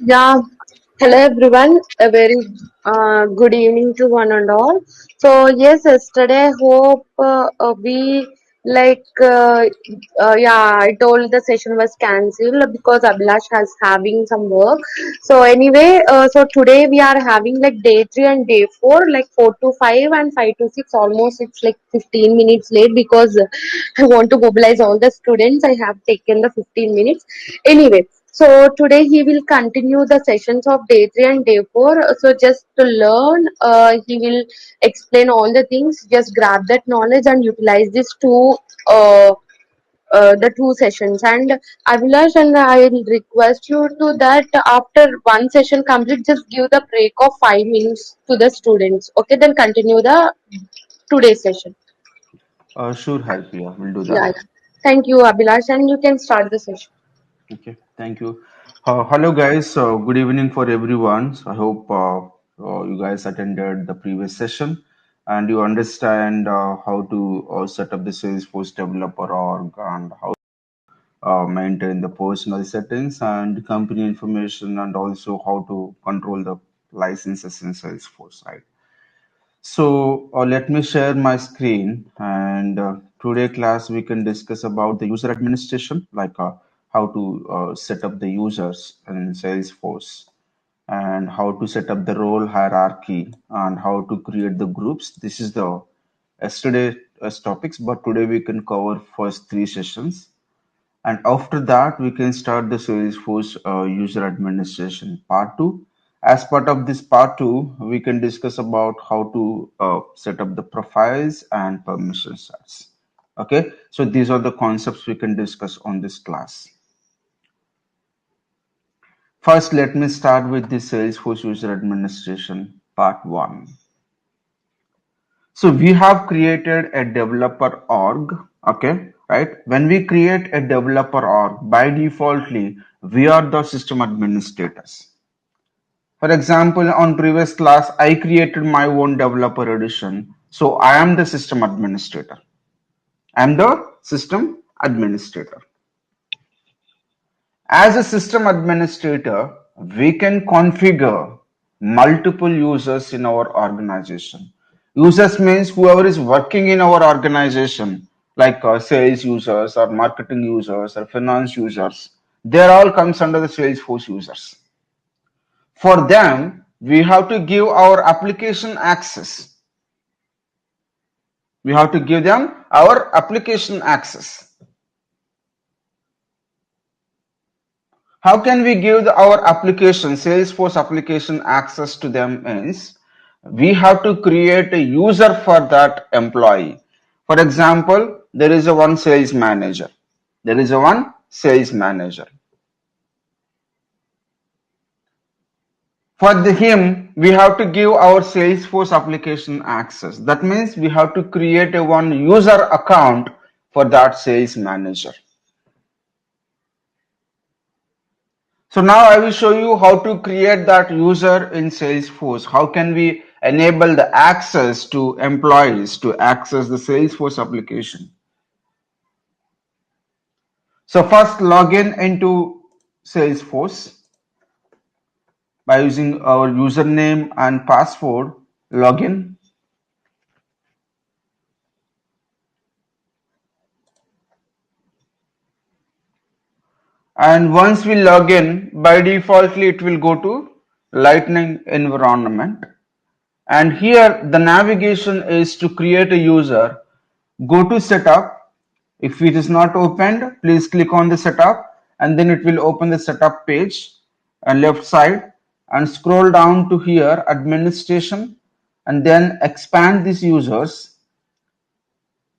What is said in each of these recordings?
Yeah, hello everyone. A very good evening to one and all. So yes, yesterday I hope we yeah, I told the session was cancelled because Abhilash has having some work. So anyway, so today we are having like day 3 and day 4, like 4 to 5 and 5 to 6. Almost it's like 15 minutes late because I want to mobilize all the students. I have taken the 15 minutes. Anyway, so today he will continue the sessions of day 3 and day 4. So just to learn, he will explain all the things. Just grab that knowledge and utilize these uh, the two sessions. And Abhilash, and I will request you to that after one session complete, just give the break of 5 minutes to the students. Okay, then continue the today's session. Sure, Harpriya, we'll do Yeah. that. Thank you, Abhilash, and you can start the session. Okay, thank you. Hello, guys. Good evening for everyone. So I hope you guys attended the previous session and you understand how to set up the Salesforce developer org and how maintain the personal settings and company information and also how to control the licenses in Salesforce, right? So let me share my screen and today class we can discuss about the user administration like how to set up the users in Salesforce and how to set up the role hierarchy and how to create the groups. This is the yesterday's topics, but today we can cover first three sessions and after that, we can start the Salesforce user administration part two. As part of this part two, we can discuss about how to set up the profiles and permission sets. Okay, so these are the concepts we can discuss on this class. First, let me start with the Salesforce user administration part one. So we have created a developer org, okay, right? When we create a developer org, by defaultly, we are the system administrators. For example, on previous class, I created my own developer edition. So I am the system administrator. I am the system administrator. As a system administrator, we can configure multiple users in our organization. Users means whoever is working in our organization, like sales users or marketing users or finance users, they all comes under the Salesforce users. For them, we have to give our application access. We have to give them our application access. How can we give our application, Salesforce application access to them is, we have to create a user for that employee. For example, there is a one sales manager. There is a one sales manager. For him, we have to give our Salesforce application access. That means we have to create a one user account for that sales manager. So now I will show you how to create that user in Salesforce. How can we enable the access to employees to access the Salesforce application? So first log in into Salesforce by using our username and password. Login. And once we log in, by defaultly it will go to Lightning environment. And here the navigation is to create a user. Go to setup. If it is not opened, please click on the setup and then it will open the setup page and left side and scroll down to here administration and then expand these users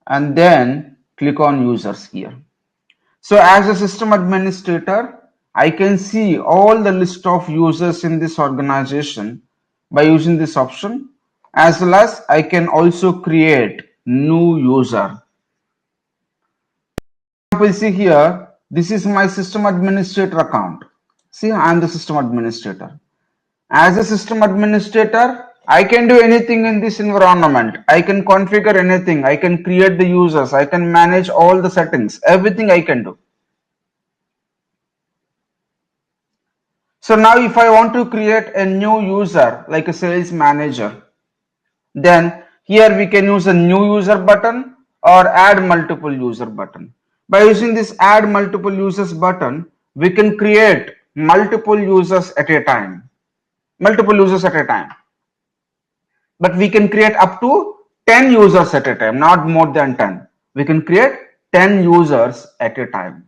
and then click on users here. So as a system administrator, I can see all the list of users in this organization by using this option, as well as I can also create new user. For example, see here, this is my system administrator account. See, I am the system administrator. As a system administrator, I can do anything in this environment. I can configure anything. I can create the users. I can manage all the settings. Everything I can do. So now if I want to create a new user like a sales manager, then here we can use a new user button or add multiple user button. By using this add multiple users button, we can create multiple users at a time. Multiple users at a time. But we can create up to 10 users at a time, not more than 10. We can create 10 users at a time.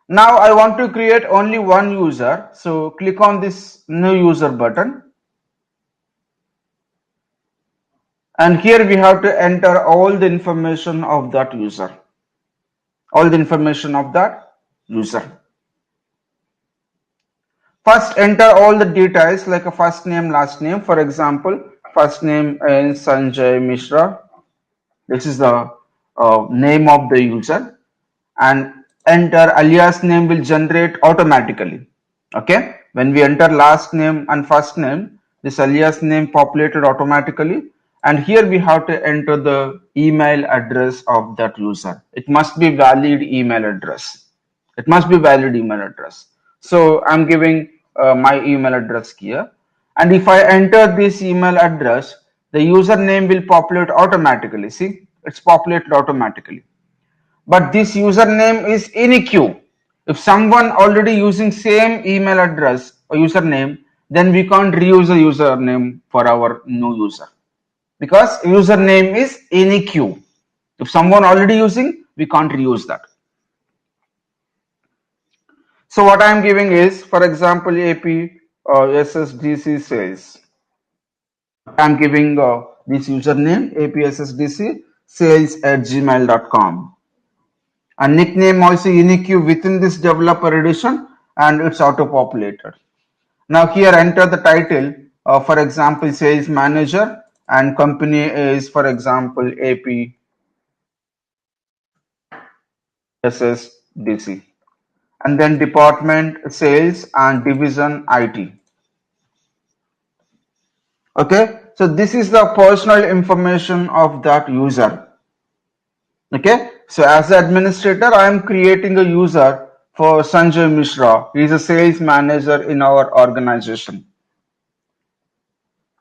Now I want to create only one user. So click on this new user button. And here we have to enter all the information of that user. All the information of that user. First enter all the details like a first name, last name. For example, first name is Sanjay Mishra. This is the name of the user, and enter alias name will generate automatically. Okay, when we enter last name and first name, this alias name populated automatically, and here we have to enter the email address of that user. It must be valid email address. It must be valid email address. So I'm giving my email address here, and if I enter this email address, the username will populate automatically. See, it's populated automatically. But this username is in a queue. If someone already using same email address or username, then we can't reuse the username for our new user because username is in a queue. If someone already using, we can't reuse that. So what I am giving is, for example, APSSDC sales. I am giving this username APSSDC sales@gmail.com. A nickname also unique within this developer edition, and it's auto populated. Now here enter the title, for example sales manager, and company is for example APSSDC, and then department sales and division IT. Okay, so this is the personal information of that user. Okay, so as the administrator, I am creating a user for Sanjay Mishra. He is a sales manager in our organization.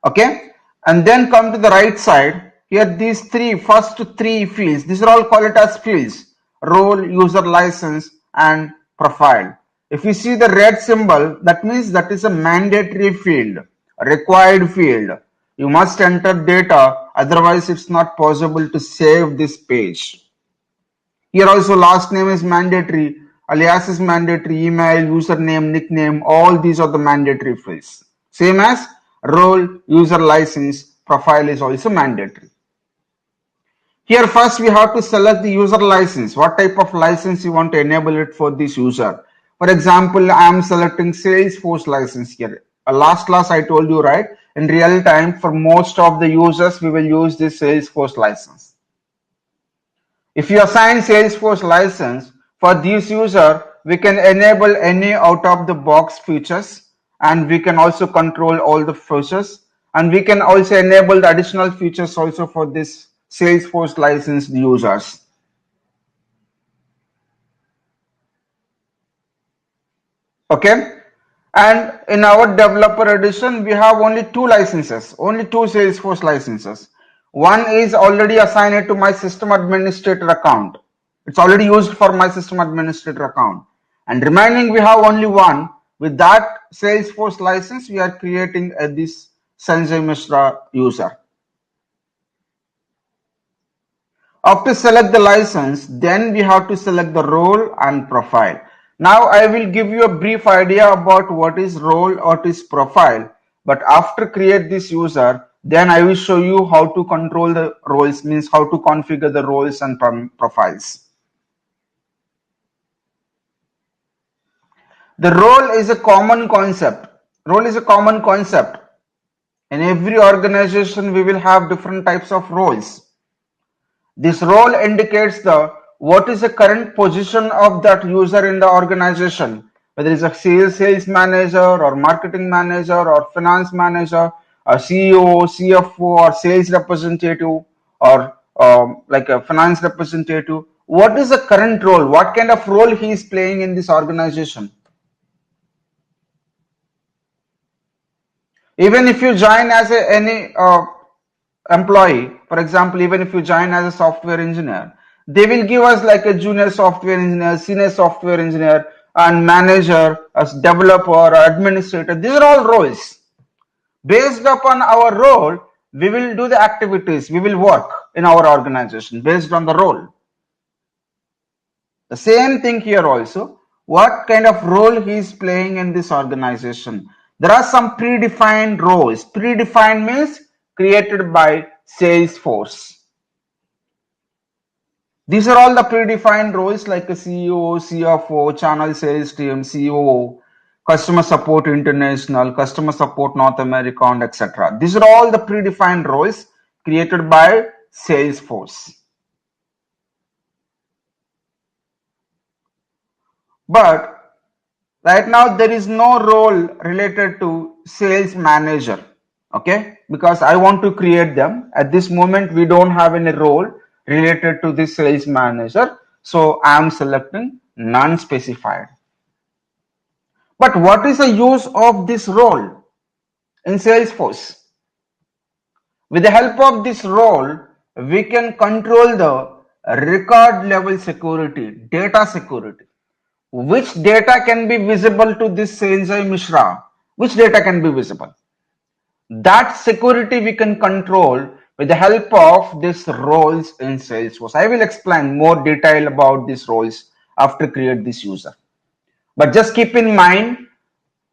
Okay, and then come to the right side. Here, these first three fields, these are all called as fields: role, user license, and profile. If you see the red symbol, that means that is a mandatory field, a required field. You must enter data, otherwise it's not possible to save this page. Here also last name is mandatory, alias is mandatory, email, username, nickname, all these are the mandatory fields. Same as role, user license, profile is also mandatory. Here first we have to select the user license. What type of license you want to enable it for this user. For example, I am selecting Salesforce license here. Last class I told you, right? In real time, for most of the users, we will use this Salesforce license. If you assign Salesforce license for this user, we can enable any out of the box features, and we can also control all the features, and we can also enable the additional features also for this Salesforce licensed users. Okay, and in our developer edition, we have only two licenses, only two Salesforce licenses. One is already assigned to my system administrator account. It's already used for my system administrator account. And remaining, we have only one. With that Salesforce license, we are creating this Sanjay Mishra user. After select the license, then we have to select the role and profile. Now I will give you a brief idea about what is role, what is profile. But after create this user, then I will show you how to control the roles, means how to configure the roles and profiles. The role is a common concept. Role is a common concept. In every organization, we will have different types of roles. This role indicates what is the current position of that user in the organization, whether it's a sales manager or marketing manager or finance manager, a CEO, CFO, or sales representative, or like a finance representative. What is the current role? What kind of role he is playing in this organization? Even if you join as any employee, for example, even if you join as a software engineer, they will give us like a junior software engineer, senior software engineer, and manager, as developer or administrator. These are all roles. Based upon our role, we will do the activities, we will work in our organization based on the role. The same thing here also. What kind of role he is playing in this organization? There are some predefined roles. Predefined means created by Salesforce. These are all the predefined roles like a CEO, CFO, channel sales team, COO, customer support international, customer support North America, and etc. These are all the predefined roles created by Salesforce. But right now there is no role related to sales manager, okay, because I want to create them. At this moment we don't have any role related to this sales manager, so I am selecting non-specified. But what is the use of this role in Salesforce? With the help of this role, we can control the record level security, data security. Which data can be visible to this Sanjay Mishra? Which data can be visible? That security we can control with the help of these roles in Salesforce. I will explain more detail about these roles after create this user. But just keep in mind,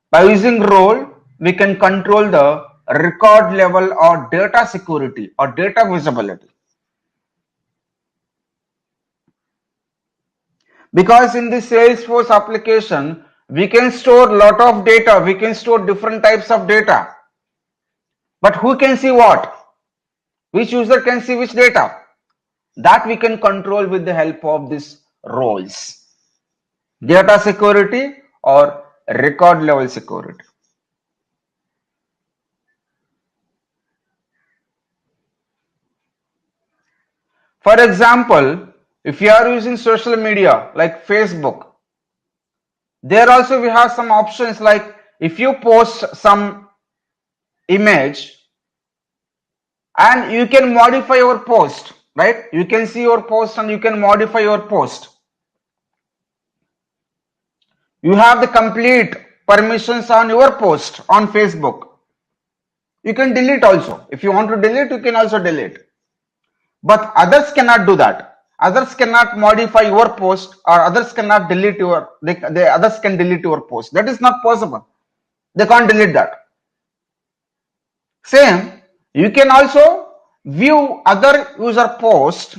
by using role, we can control the record level or data security or data visibility. Because in the Salesforce application, we can store a lot of data, we can store different types of data. But who can see what? Which user can see which data? That we can control with the help of these roles. Data security or record level security. For example, if you are using social media like Facebook, there also we have some options like if you post some image and you can modify your post, right? You can see your post and you can modify your post. You have the complete permissions on your post on Facebook. You can delete also. If you want to delete, you can also delete. But others cannot do that. Others cannot modify your post or others cannot delete your, others can delete your post. That is not possible. They can't delete that. Same, you can also view other user post,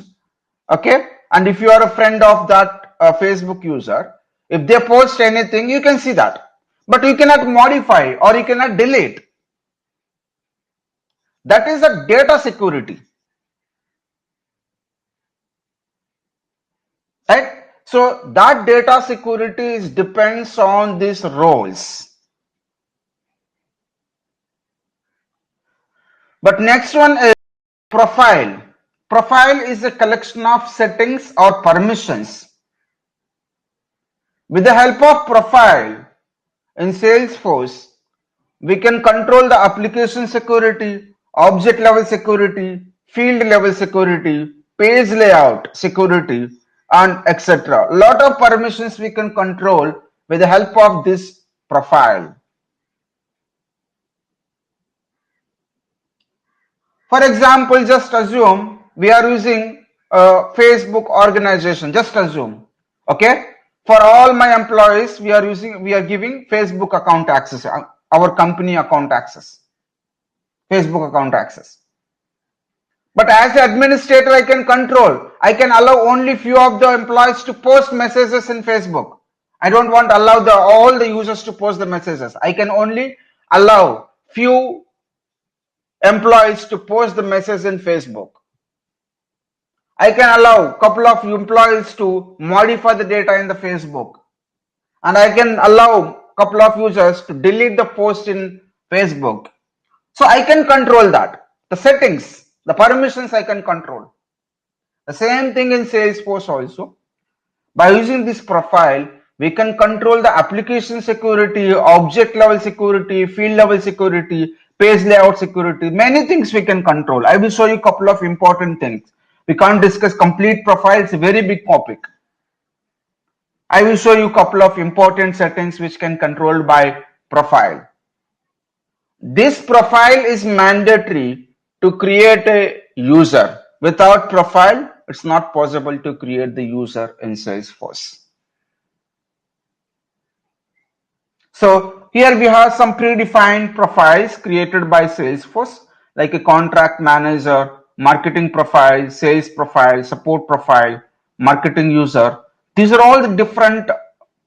okay? And if you are a friend of that Facebook user, if they post anything, you can see that. But you cannot modify or you cannot delete. That is a data security. Right? So that data security depends on these roles. But next one is profile. Profile is a collection of settings or permissions. With the help of profile in Salesforce, we can control the application security, object level security, field level security, page layout security, and etc. Lot of permissions we can control with the help of this profile. For example, just assume we are using a Facebook organization. Just assume, okay? For all my employees, we are giving Facebook account access, our company account access, Facebook account access. But as an administrator, I can control. I can allow only few of the employees to post messages in Facebook. I don't want to allow all the users to post the messages. I can only allow few employees to post the message in Facebook. I can allow a couple of employees to modify the data in the Facebook. And I can allow a couple of users to delete the post in Facebook. So I can control that. The settings, the permissions I can control. The same thing in Salesforce also. By using this profile, we can control the application security, object level security, field level security, page layout security, many things we can control. I will show you a couple of important things. We can't discuss complete profile, it's a very big topic. I will show you a couple of important settings which can control by profile. This profile is mandatory to create a user. Without profile, it's not possible to create the user in Salesforce. So here we have some predefined profiles created by Salesforce, like a contract manager, marketing profile, sales profile, support profile, marketing user. These are all the different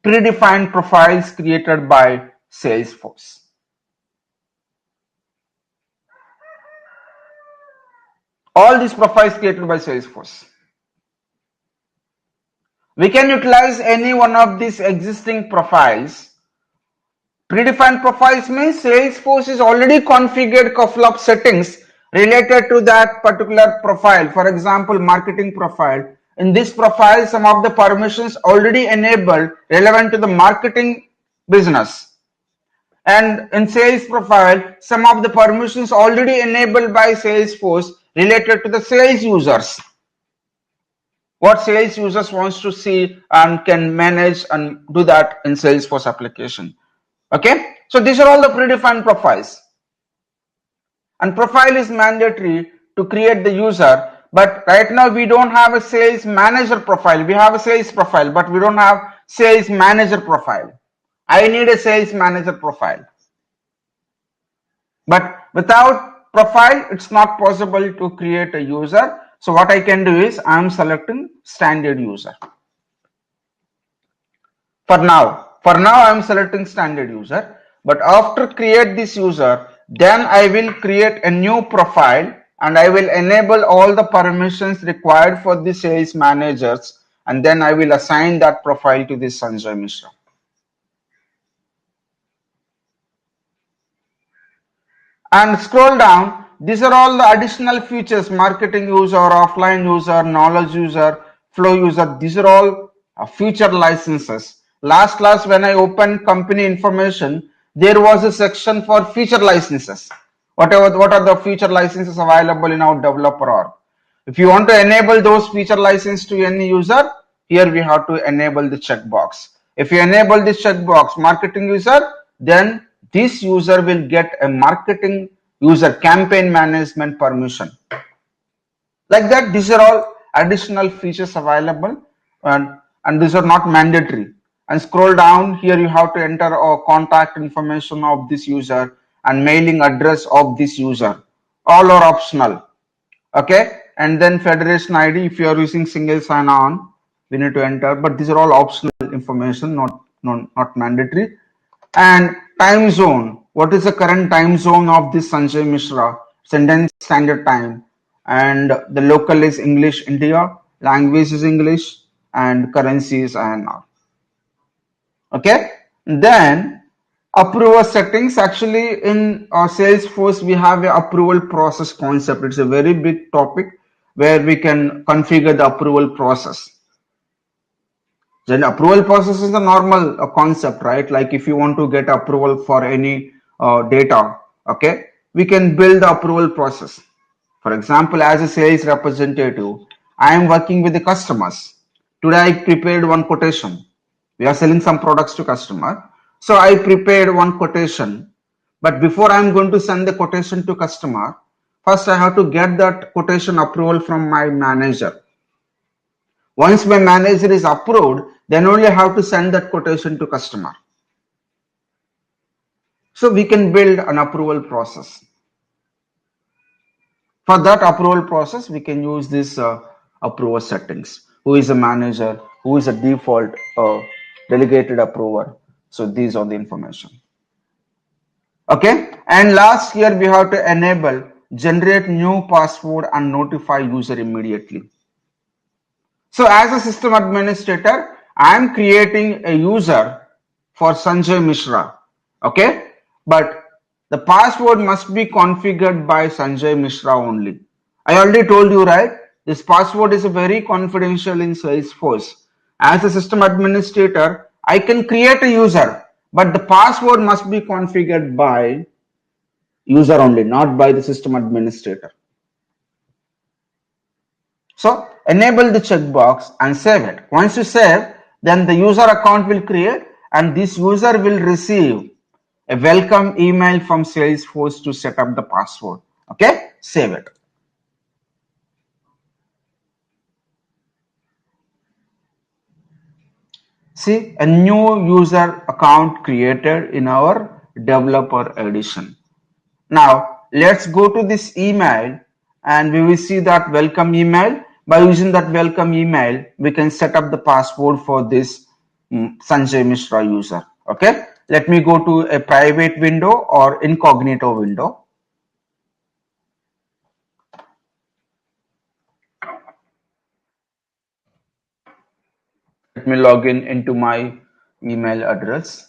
predefined profiles created by Salesforce. All these profiles created by Salesforce. We can utilize any one of these existing profiles. Predefined profiles means Salesforce is already configured couple of settings related to that particular profile. For example, marketing profile. In this profile, some of the permissions already enabled relevant to the marketing business. And in sales profile, some of the permissions already enabled by Salesforce related to the sales users. What sales users wants to see and can manage and do that in Salesforce application. Okay, so these are all the predefined profiles, and profile is mandatory to create the user. But right now we don't have a sales manager profile. We have a sales profile, but we don't have sales manager profile. I need a sales manager profile, but without profile it's not possible to create a user. So what I can do is I am selecting standard user. For now I am selecting standard user, but after create this user, then I will create a new profile and I will enable all the permissions required for the sales managers, and then I will assign that profile to this Sanjay Mishra. And scroll down, these are all the additional features: marketing user, offline user, knowledge user, flow user. These are all feature licenses. Last class when I opened company information, there was a section for feature licenses. What are the feature licenses available in our developer org? If you want to enable those feature license to any user, here we have to enable the checkbox. If you enable this checkbox, marketing user, then this user will get a marketing user campaign management permission. Like that, these are all additional features available, and these are not mandatory. And scroll down, here you have to enter contact information of this user and mailing address of this user. All are optional. Okay, and then federation ID, if you are using single sign-on, we need to enter, but these are all optional information, not mandatory. And time zone, what is the current time zone of this Sanjay Mishra? It's Indian Standard Time, and the local is English India, language is English, and currency is INR. Okay, then approval settings. Actually in Salesforce we have a approval process concept. It's a very big topic where we can configure the approval process. Then approval process is the normal concept, right? Like if you want to get approval for any data, okay, we can build the approval process. For example, as a sales representative, I am working with the customers. Today I prepared one quotation. We are selling some products to customer. So I prepared one quotation, but before I am going to send the quotation to customer, first I have to get that quotation approval from my manager. Once my manager is approved, then only I have to send that quotation to customer. So we can build an approval process. For that approval process, we can use this approval settings. Who is a manager? Who is a default delegated approver? So these are the information. Okay, and last here we have to enable generate new password and notify user immediately. So as a system administrator, I am creating a user for Sanjay Mishra. Okay, but the password must be configured by Sanjay Mishra only. I already told you, right? This password is very confidential in Salesforce. As a system administrator, I can create a user, but the password must be configured by user only, not by the system administrator. So enable the checkbox and save it. Once you save, then the user account will create and this user will receive a welcome email from Salesforce to set up the password. Okay, save it. See, a new user account created in our developer edition. Now, let's go to this email and we will see that welcome email. By using that welcome email, we can set up the password for this Sanjay Mishra user. Okay, let me go to a private window or incognito window. Let me log in into my email address.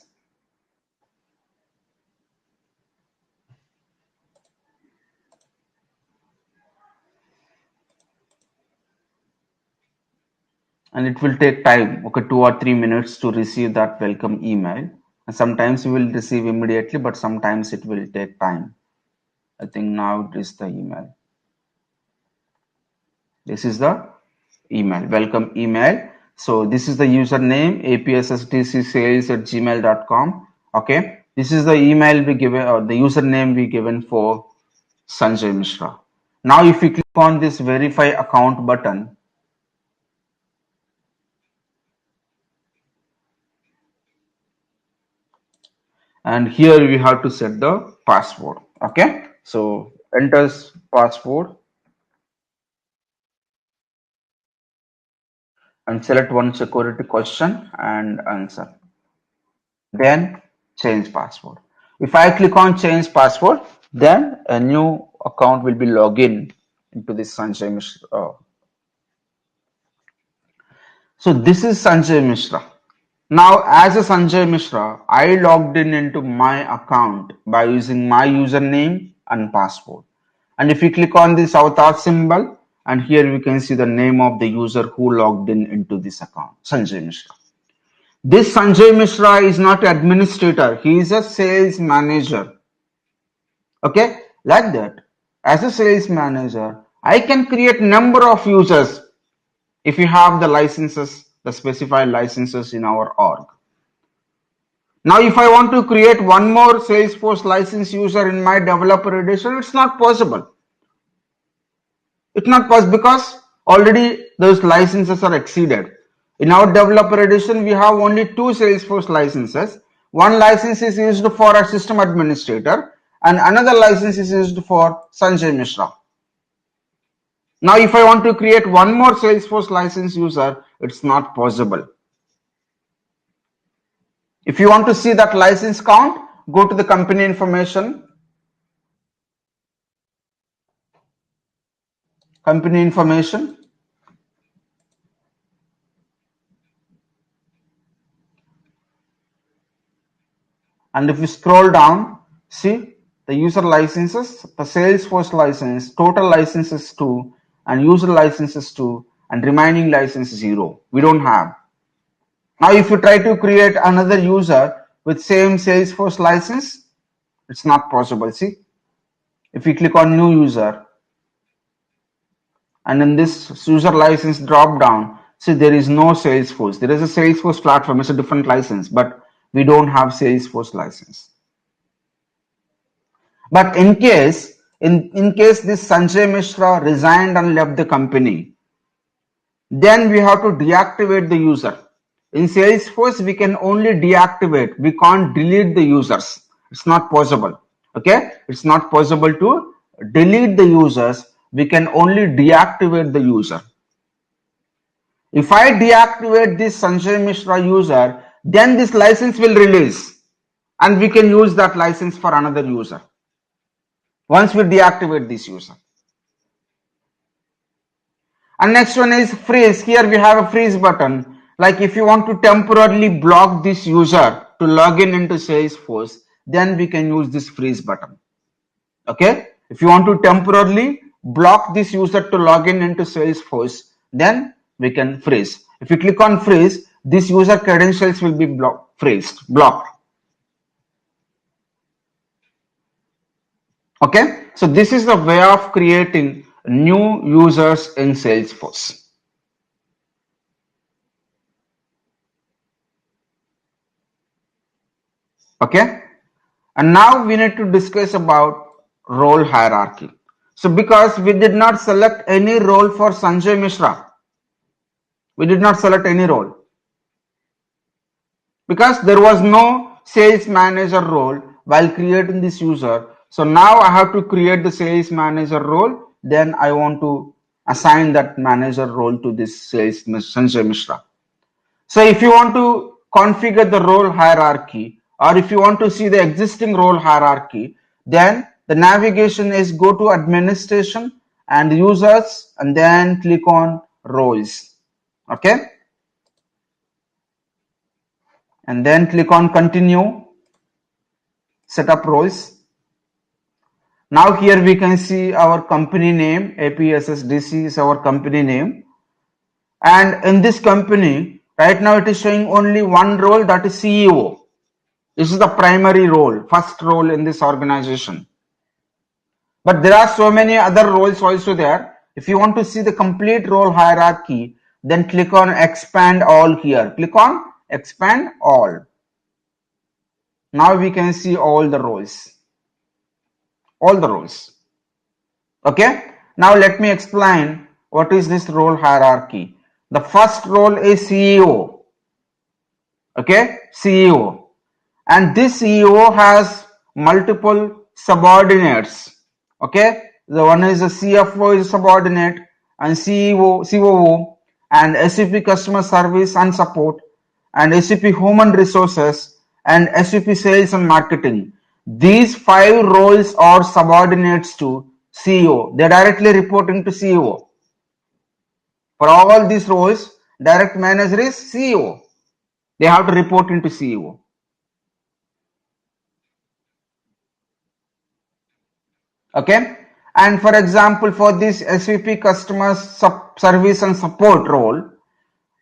And it will take time, okay, 2 or 3 minutes to receive that welcome email. And sometimes you will receive immediately, but sometimes it will take time. I think now it is the email. This is the email, welcome email. So this is the username, APSSDC sales@gmail.com. Okay, this is the email we given, or the username we given for Sanjay Mishra. Now if you click on this verify account button, and here we have to set the password. Okay, so enters password and select one security question and answer. Then change password. If I click on change password, then a new account will be logged in into this Sanjay Mishra. So this is Sanjay Mishra. Now as a Sanjay Mishra, I logged in into my account by using my username and password. And if you click on this avatar symbol, and here we can see the name of the user who logged in into this account, Sanjay Mishra. This Sanjay Mishra is not an administrator, he is a sales manager. Okay, like that. As a sales manager, I can create number of users if you have the licenses, the specified licenses in our org. Now, if I want to create one more Salesforce license user in my developer edition, it's not possible. It's not possible because already those licenses are exceeded. In our developer edition, we have only 2 Salesforce licenses. One license is used for a system administrator and another license is used for Sanjay Mishra. Now, if I want to create one more Salesforce license user, it's not possible. If you want to see that license count, go to the company information. Company information. And if you scroll down, see the user licenses, the Salesforce license, total licenses 2 and user licenses 2 and remaining license 0. We don't have. Now if you try to create another user with same Salesforce license, it's not possible. See, if you click on new user and in this user license drop down, see there is no Salesforce. There is a Salesforce platform, it's a different license, but we don't have Salesforce license. But in case this Sanjay Mishra resigned and left the company, then we have to deactivate the user. In Salesforce, we can only deactivate. We can't delete the users. It's not possible. Okay? It's not possible to delete the users. We can only deactivate the user. If I deactivate this Sanjay Mishra user, then this license will release and we can use that license for another user. Once we deactivate this user. And next one is freeze. Here we have a freeze button. Like if you want to temporarily block this user to log in into Salesforce, then we can use this freeze button. Okay. If you want to temporarily block this user to log in into Salesforce, then we can freeze. If you click on freeze, this user credentials will be blocked. Okay, so this is the way of creating new users in Salesforce. Okay, and now we need to discuss about role hierarchy. So because we did not select any role for Sanjay Mishra, we did not select any role because there was no sales manager role while creating this user. So now I have to create the sales manager role. Then I want to assign that manager role to this sales Sanjay Mishra. So if you want to configure the role hierarchy, or if you want to see the existing role hierarchy, then the navigation is go to administration and users and then click on roles. Okay. And then click on continue, set up roles. Now here we can see our company name, APSSDC is our company name. And in this company, right now it is showing only one role, that is CEO. This is the primary role, first role in this organization. But there are so many other roles also there. If you want to see the complete role hierarchy, then click on expand all here. Click on expand all. Now we can see all the roles. All the roles. Okay. Now let me explain what is this role hierarchy. The first role is CEO. Okay. CEO. And this CEO has multiple subordinates. Okay. The one is the CFO is subordinate and CEO, COO and SAP customer service and support and SAP human resources and SAP sales and marketing. These 5 roles are subordinates to CEO. They are directly reporting to CEO. For all these roles, direct manager is CEO. They have to report into CEO. Okay. And for example, for this SVP customer service and support role,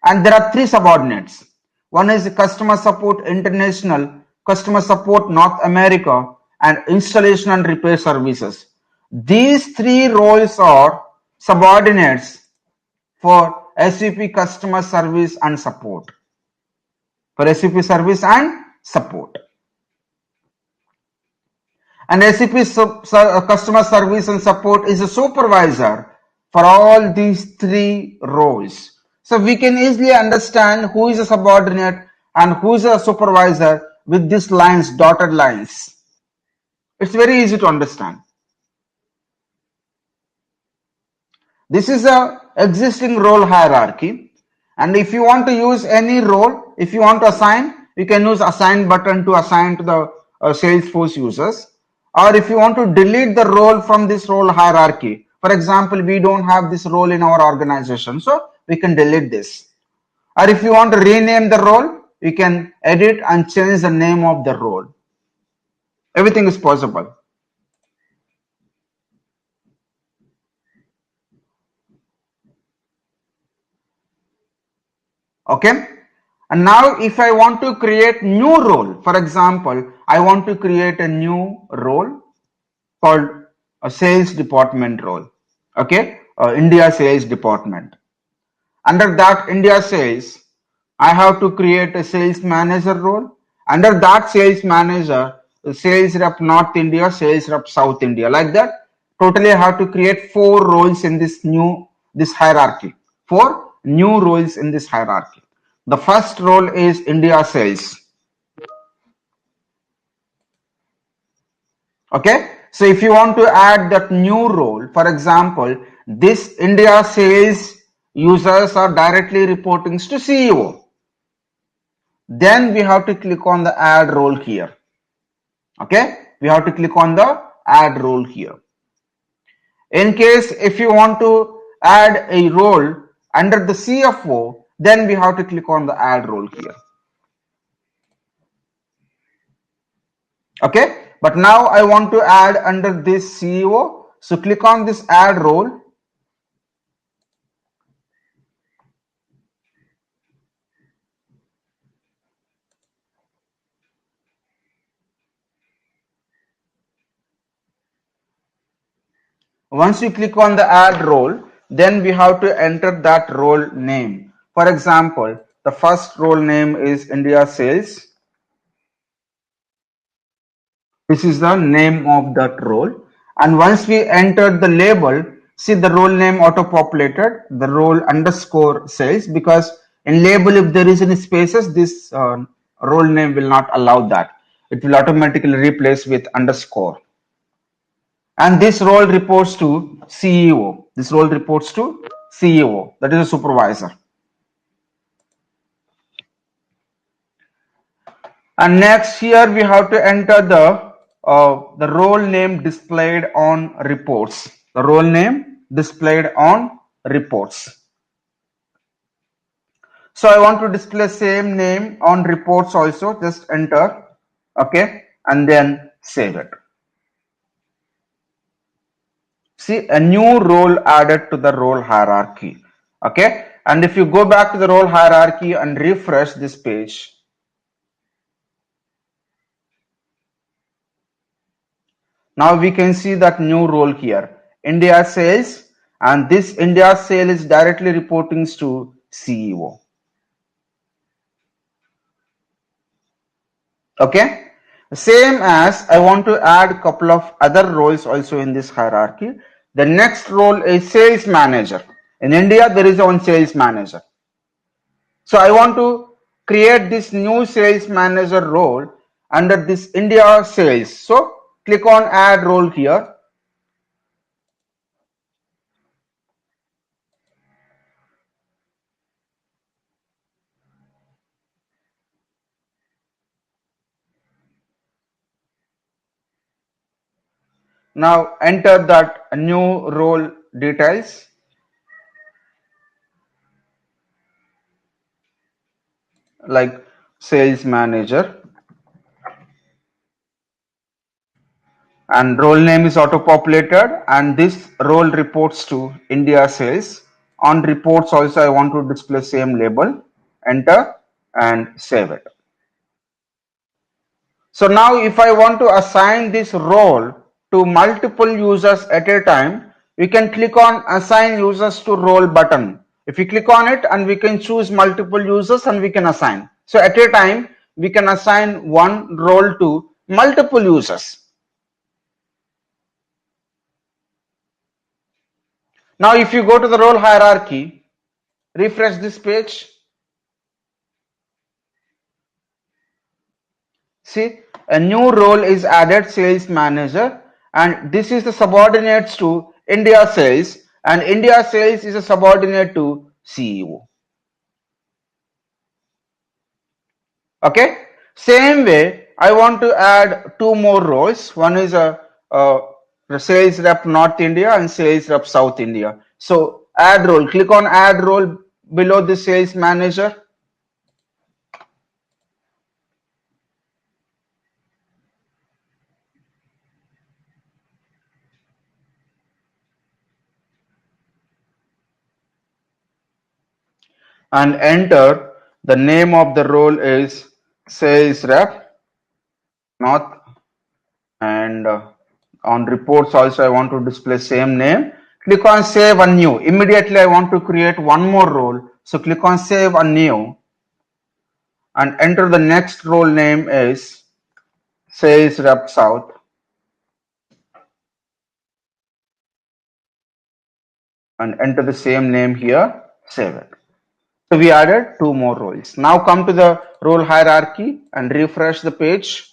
and there are 3 subordinates. One is customer support international, customer support North America, and installation and repair services. These 3 roles are subordinates for SVP customer service and support. For SVP service and support. And SAP customer service and support is a supervisor for all these 3 roles. So we can easily understand who is a subordinate and who is a supervisor with these lines, dotted lines. It's very easy to understand. This is a existing role hierarchy. And if you want to use any role, if you want to assign, you can use assign button to assign to the Salesforce users. Or if you want to delete the role from this role hierarchy, for example, we don't have this role in our organization, so we can delete this. Or if you want to rename the role, you can edit and change the name of the role. Everything is possible. Okay. And now if I want to create new role, for example, I want to create a new role called a sales department role. Okay. India sales department. Under that India sales, I have to create a sales manager role. Under that sales manager, sales rep North India, sales rep South India, like that. Totally I have to create 4 roles in this hierarchy. 4 new roles in this hierarchy. The first role is India sales. Okay. So if you want to add that new role, for example, this India sales users are directly reporting to CEO. Then we have to click on the add role here. Okay. We have to click on the add role here. In case if you want to add a role under the CFO, then we have to click on the add role here. Okay. But now I want to add under this CEO. So click on this add role. Once we click on the add role, then we have to enter that role name. For example, the first role name is India Sales. This is the name of that role. And once we enter the label, see the role name auto-populated, the role underscore sales, because in label, if there is any spaces, this role name will not allow that. It will automatically replace with underscore. And this role reports to CEO. This role reports to CEO, that is a supervisor. And next here we have to enter the role name displayed on reports. The role name displayed on reports. So I want to display same name on reports also. Just enter, okay, and then save it. See a new role added to the role hierarchy. Okay, and if you go back to the role hierarchy and refresh this page, now we can see that new role here, India sales, and this India sale is directly reporting to CEO. Okay, same as I want to add a couple of other roles also in this hierarchy. The next role is sales manager. In India, there is one sales manager. So I want to create this new sales manager role under this India sales. So click on add role here. Now enter that new role details. Like sales manager, and role name is auto populated, and this role reports to India sales. On reports also I want to display same label, enter and save it. So now if I want to assign this role to multiple users at a time, we can click on assign users to role button. If we click on it, and we can choose multiple users and we can assign. So at a time, we can assign one role to multiple users. Now if you go to the role hierarchy, refresh this page, see a new role is added, sales manager, and this is the subordinates to India sales, and India sales is a subordinate to CEO. Okay, same way I want to add two more roles. One is a sales rep North India and sales rep South India. So add role, click on add role below the sales manager. And enter the name of the role is sales rep North, and on reports also I want to display same name. Click on save a new. Immediately I want to create one more role, so click on save a new and enter the next role name is sales rep South, and enter the same name here, save it. So we added two more roles. Now come to the role hierarchy and refresh the page.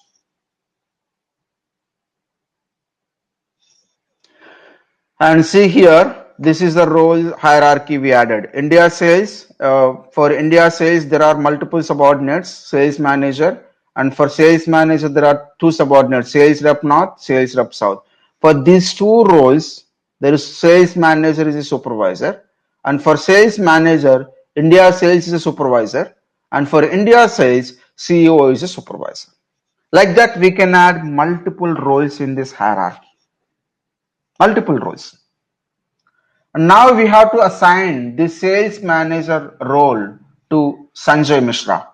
And see here, this is the role hierarchy we added. India sales, for India sales, there are multiple subordinates, sales manager, and for sales manager, there are two subordinates, sales rep North, sales rep South. For these two roles, there is sales manager is a supervisor, and for sales manager, India sales is a supervisor, and for India sales, CEO is a supervisor. Like that, we can add multiple roles in this hierarchy. Multiple roles. And now we have to assign the sales manager role to Sanjay Mishra.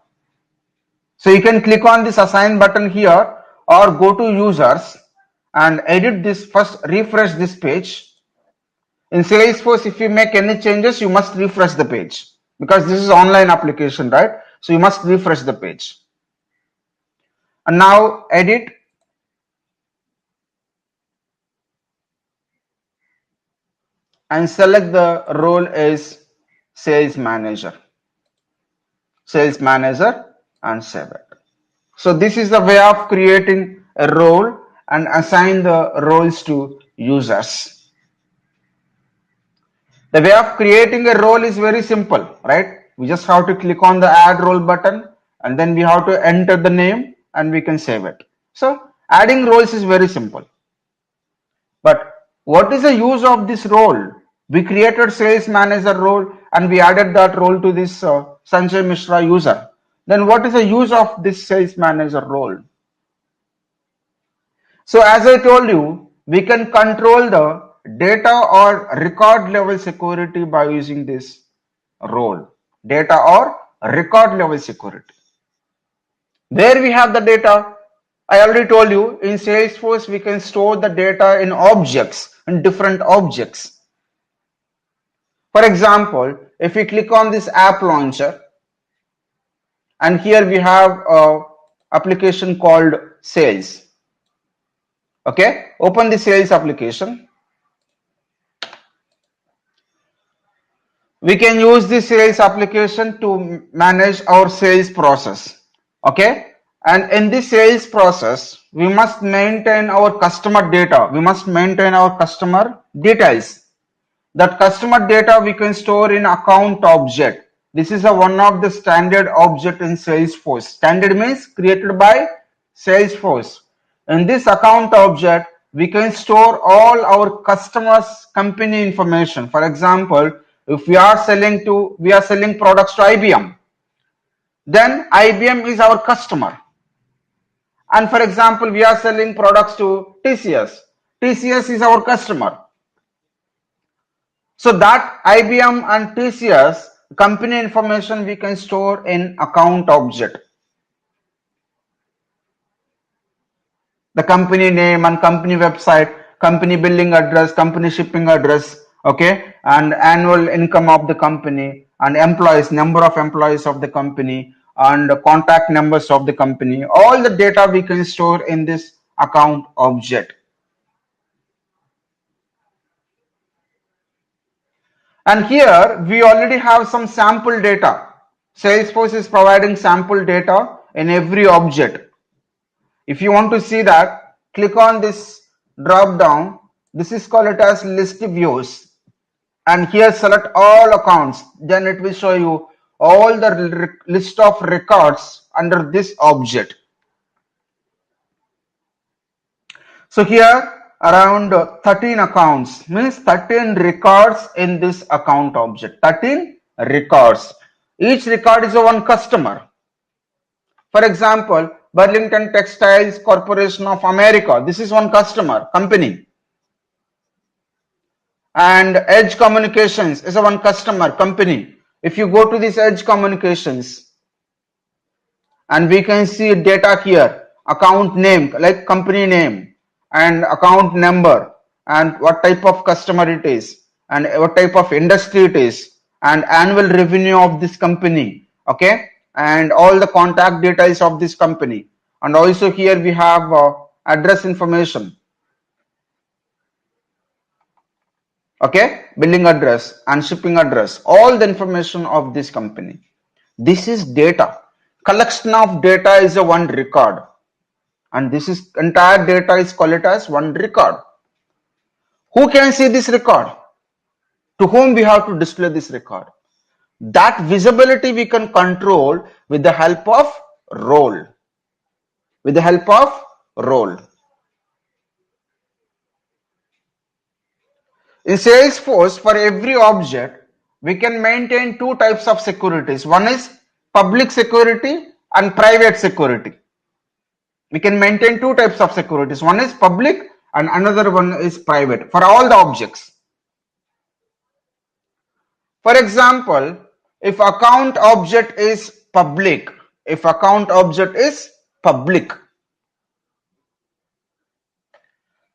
So you can click on this assign button here or go to users and edit this, first refresh this page In Salesforce, if you make any changes, you must refresh the page because this is online application, right? So you must refresh the page. And now edit. And select the role as sales manager. Sales manager and save it. So this is the way of creating a role and assign the roles to users. The way of creating a role is very simple, right? We just have to click on the add role button and then we have to enter the name and we can save it. So adding roles is very simple. But what is the use of this role? We created sales manager role and we added that role to this Sanjay Mishra user. Then what is the use of this sales manager role? So as I told you, we can control the data or record level security by using this role. Data or record level security. Where we have the data, I already told you in Salesforce we can store the data in objects, in different objects. For example, if we click on this app launcher and here we have a application called sales. Okay, open the sales application. We can use the sales application to manage our sales process. Okay, and in the sales process, we must maintain our customer data. We must maintain our customer details. That customer data we can store in account object. This is one of the standard object in Salesforce. Standard means created by Salesforce. In this account object, we can store all our customers' company information. For example, if we are selling products to IBM, then IBM is our customer. And for example, we are selling products to TCS. TCS is our customer. So that IBM and TCS company information we can store in account object. The company name and company website, company billing address, company shipping address, okay, and annual income of the company, and employees, number of employees of the company, and contact numbers of the company. All the data we can store in this account object. And here we already have some sample data. Salesforce is providing sample data in every object. If you want to see that, click on this drop down. This is called it as list views. And here select all accounts. Then it will show you all the list of records under this object. So here around 13 accounts means 13 records in this account object. 13 records. Each record is a one customer. For example, Burlington Textiles Corporation of America. This is one customer, company. And Edge Communications is a one customer, company. If you go to this Edge Communications, and we can see data here, account name, like company name, and account number, and what type of customer it is, and what type of industry it is, and annual revenue of this company, okay, and all the contact details of this company. And also here we have address information, okay, billing address and shipping address, all the information of this company. This is data. Collection of data is a one record, and this is entire data is called it as one record. Who can see this record? To whom we have to display this record? That visibility we can control with the help of role. With the help of role. In Salesforce, for every object, we can maintain two types of securities. One is public security and private security. We can maintain two types of securities. One is public and another one is private for all the objects. For example, if account object is public,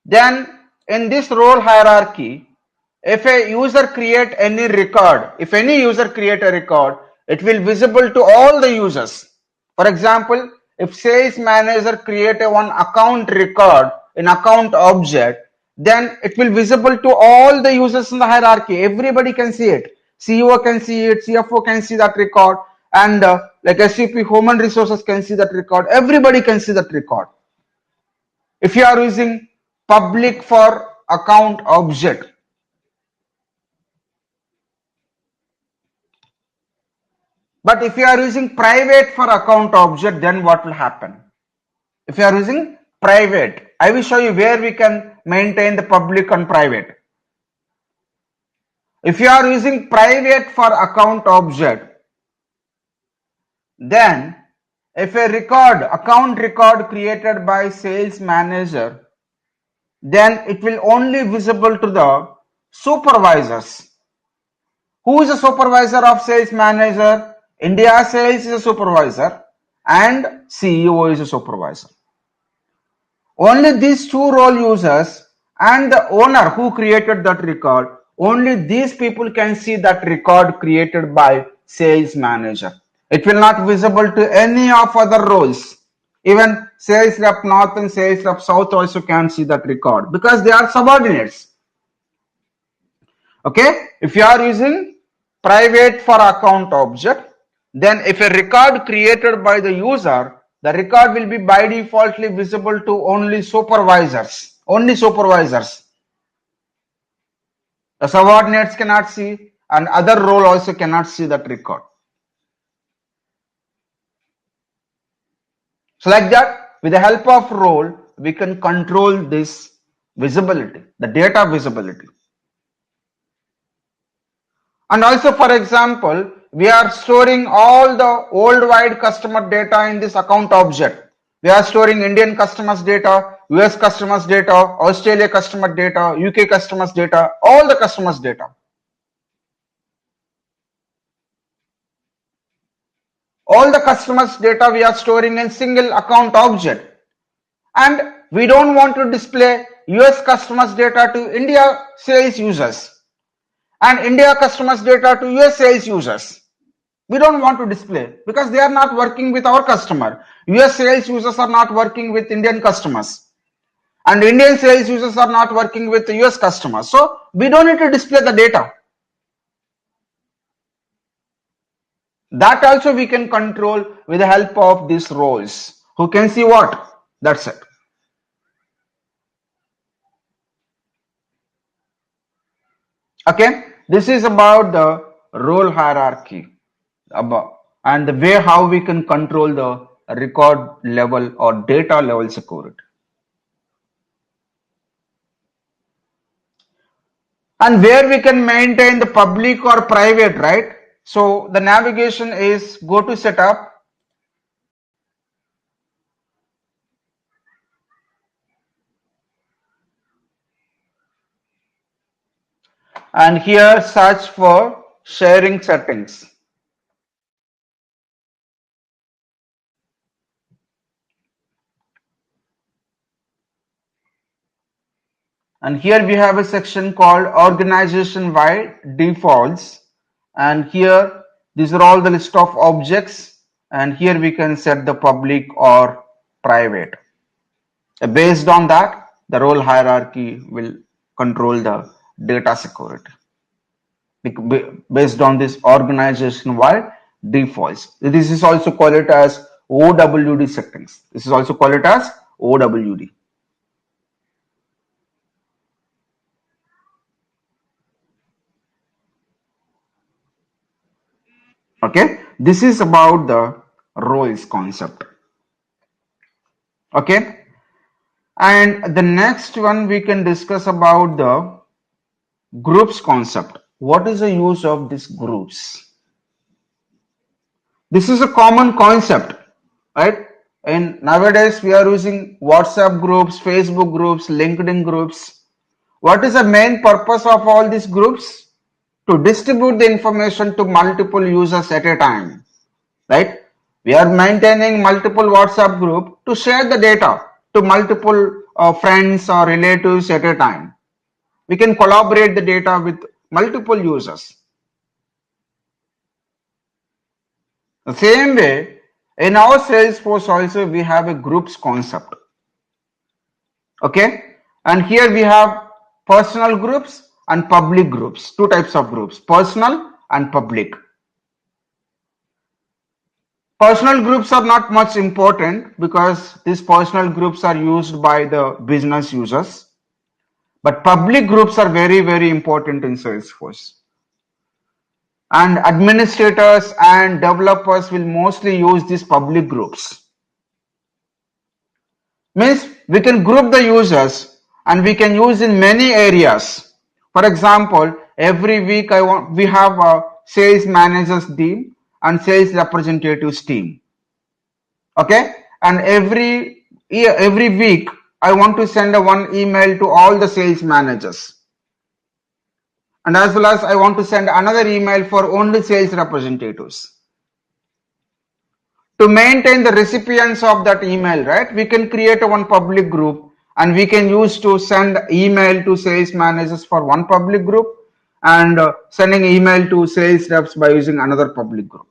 then in this role hierarchy, if a user create any record, if any user create a record, it will visible to all the users. For example, if sales manager create a one account record in account object, then it will visible to all the users in the hierarchy. Everybody can see it. CEO can see it, CFO can see that record, and like SVP human resources can see that record. Everybody can see that record. If you are using public for account object, but if you are using private for account object, then what will happen? If you are using private, I will show you where we can maintain the public and private. If you are using private for account object, then if a record, account record created by sales manager, then it will only visible to the supervisors. Who is a supervisor of sales manager? India sales is a supervisor and CEO is a supervisor. Only these two role users and the owner who created that record, only these people can see that record created by sales manager. It will not visible to any of other roles. Even sales rep north and sales rep south also can see that record because they are subordinates. Okay, if you are using private for account object, then if a record created by the user, the record will be by defaultly visible to only supervisors. Only supervisors. The subordinates cannot see and other role also cannot see that record. So like that, with the help of role, we can control this visibility, the data visibility. And also, for example, we are storing all the worldwide customer data in this account object. We are storing Indian customers data, US customers data, Australia customer data, UK customers data, all the customers data. All the customers data we are storing in single account object. And we don't want to display US customers data to India sales users and India customers data to US sales users. We don't want to display because they are not working with our customer. US sales users are not working with Indian customers and Indian sales users are not working with US customers. So we don't need to display the data. That also we can control with the help of these roles. Who can see what? That's it. Okay, this is about the role hierarchy and the way how we can control the record level or data level security. And where we can maintain the public or private, right? So the navigation is go to setup. And here search for sharing settings. And here we have a section called organization wide defaults. And here these are all the list of objects. And here we can set the public or private. Based on that, the role hierarchy will control the data security based on this organization wide defaults. This is also called it as OWD settings. This is also called it as OWD. Okay, this is about the roles concept. Okay, and the next one we can discuss about the groups concept. What is the use of these groups? This is a common concept, right? And nowadays we are using WhatsApp groups, Facebook groups, LinkedIn groups. What is the main purpose of all these groups? To distribute the information to multiple users at a time, right? We are maintaining multiple WhatsApp group to share the data to multiple friends or relatives at a time. We can collaborate the data with multiple users. The same way, in our Salesforce also we have a groups concept. Okay, and here we have personal groups and public groups, two types of groups, personal and public. Personal groups are not much important because these personal groups are used by the business users, but public groups are very, very important in Salesforce. And administrators and developers will mostly use these public groups. Means we can group the users and we can use in many areas. For example, every week we have a sales managers team and sales representatives team. Okay, and every week I want to send one email to all the sales managers, and as well as I want to send another email for only sales representatives. To maintain the recipients of that email, right, we can create one public group and we can use to send email to sales managers for one public group and sending email to sales reps by using another public group.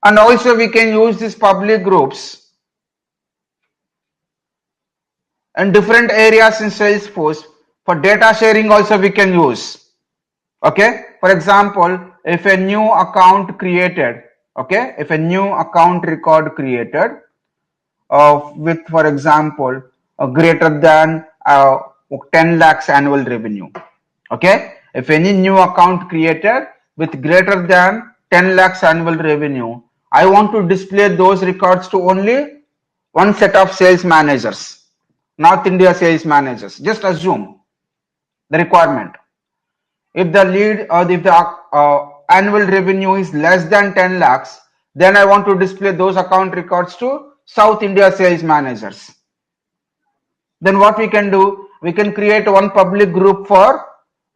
And also we can use these public groups in different areas in Salesforce. For data sharing also we can use. Okay, for example, if a new account created, okay, if a new account record created with, for example, greater than 10 lakhs annual revenue. Okay, if any new account created with greater than 10 lakhs annual revenue, I want to display those records to only one set of sales managers, North India sales managers. Just assume the requirement. If the lead or if the annual revenue is less than 10 lakhs, then I want to display those account records to South India sales managers. Then what we can do, we can create one public group for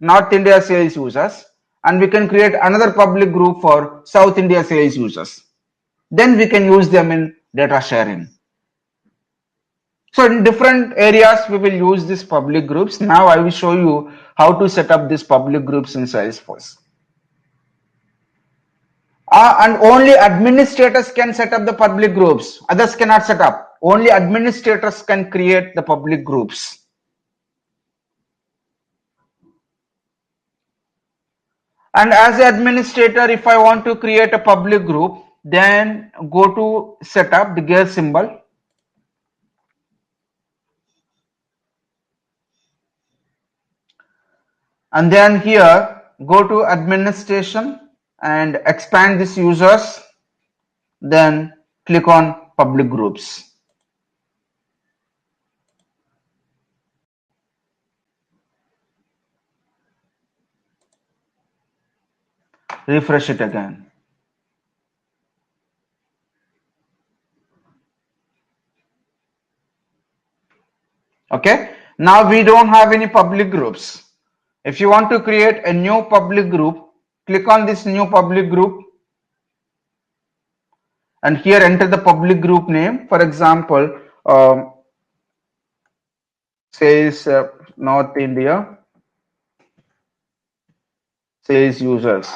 North India sales users and we can create another public group for South India sales users. Then we can use them in data sharing. So in different areas we will use these public groups. Now I will show you how to set up these public groups in Salesforce. And only administrators can set up the public groups. Others cannot set up. Only administrators can create the public groups. And as an administrator, if I want to create a public group, then go to setup, the gear symbol. And then here, go to administration and expand this users. Then click on public groups. Refresh it again. Okay, now we don't have any public groups. If you want to create a new public group, click on this new public group and here enter the public group name. For example, sales North India sales users.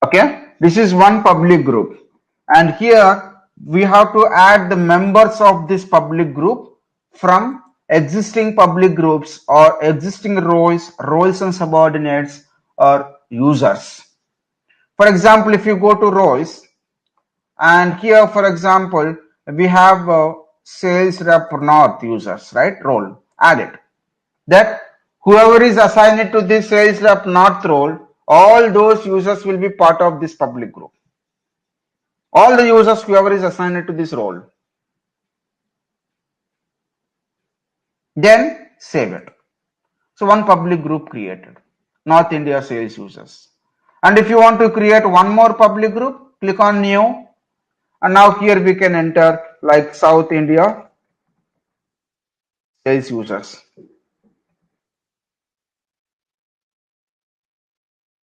Okay, this is one public group and here we have to add the members of this public group from existing public groups or existing roles and subordinates or users. For example, if you go to roles and here, for example, we have sales rep north users, right? Role, add it. That whoever is assigned to this sales rep north role, all those users will be part of this public group. All the users, whoever is assigned to this role. Then save it. So one public group created, North India sales users. And if you want to create one more public group, click on new. And now here we can enter like South India sales users.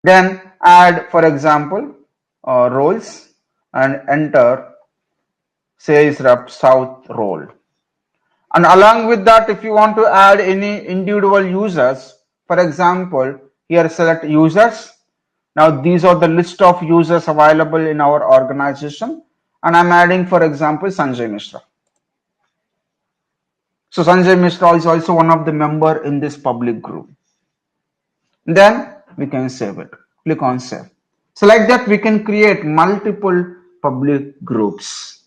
Then add, for example, roles and enter sales rep south role. And along with that, if you want to add any individual users, for example, here select users. Now these are the list of users available in our organization. And I'm adding, for example, Sanjay Mishra. So Sanjay Mishra is also one of the member in this public group. Then we can save it. Click on save. So like that, we can create multiple public groups.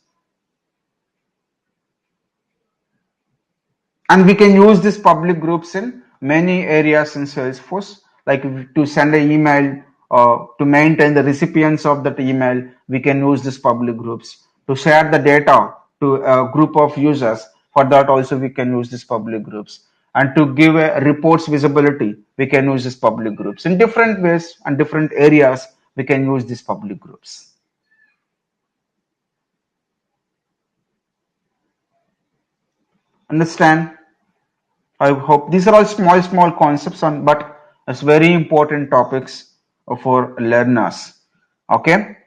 And we can use these public groups in many areas in Salesforce, like to send an email, to maintain the recipients of that email, we can use these public groups. To share the data to a group of users, for that also we can use these public groups. And to give a reports visibility, we can use these public groups. In different ways and different areas, we can use these public groups. Understand? I hope these are all small concepts on, but it's very important topics for learners. Okay,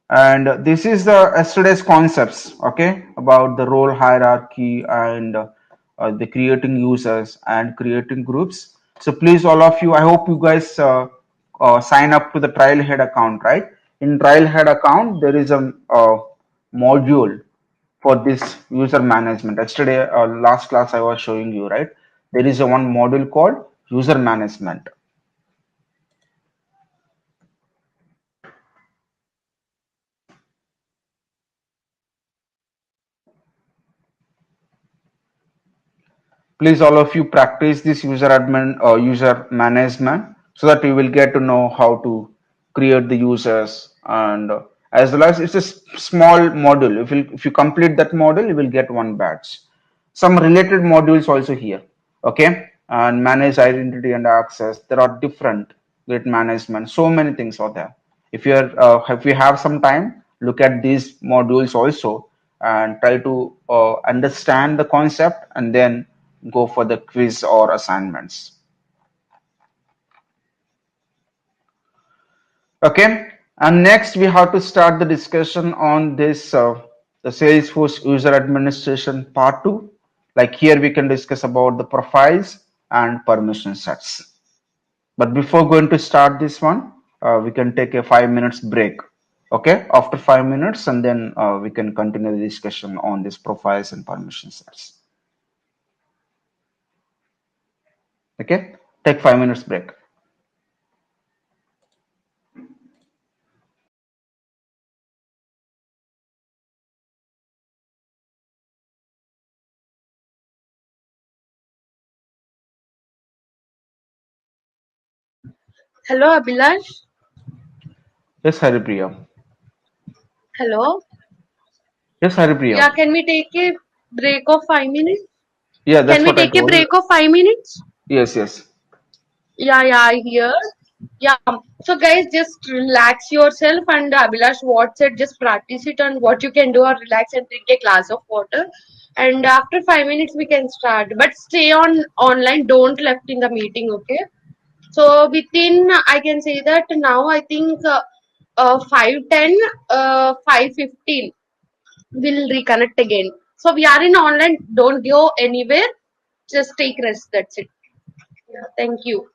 and this is the yesterday's concepts. Okay, about the role hierarchy and the creating users and creating groups. So please, all of you, I hope you guys sign up to the Trailhead account, right? In Trailhead account, there is a module for this user management. Yesterday, last class I was showing you, right? There is a one module called user management. Please, all of you, practice this user management so that you will get to know how to create the users, and as well as it's a small module. If you complete that module, you will get one badge. Some related modules also here. Okay, and manage identity and access. There are different grid management. So many things are there. If you have some time, look at these modules also and try to understand the concept and then go for the quiz or assignments. Okay, and next we have to start the discussion on this the Salesforce user administration part 2. Like here we can discuss about the profiles and permission sets. But before going to start this one, we can take a 5 minutes break. Okay, after 5 minutes, and then we can continue the discussion on this profiles and permission sets. Okay, take 5 minutes break. Hello, Abhilash. Yes, Haripriya. Hello. Yes, Haripriya. Yeah, can we take a break of 5 minutes? Yeah, Can that's we what I take a told. break of 5 minutes? Yes, yes. Yeah, I hear. Yeah. So guys, just relax yourself and Abhilash what said, just practice it and what you can do or relax and drink a glass of water. And after 5 minutes we can start. But stay on online, don't left in the meeting, okay? So within I can say that now I think 5:10, 5:15 we'll reconnect again. So we are in online, don't go anywhere, just take rest, that's it. Yeah, thank you.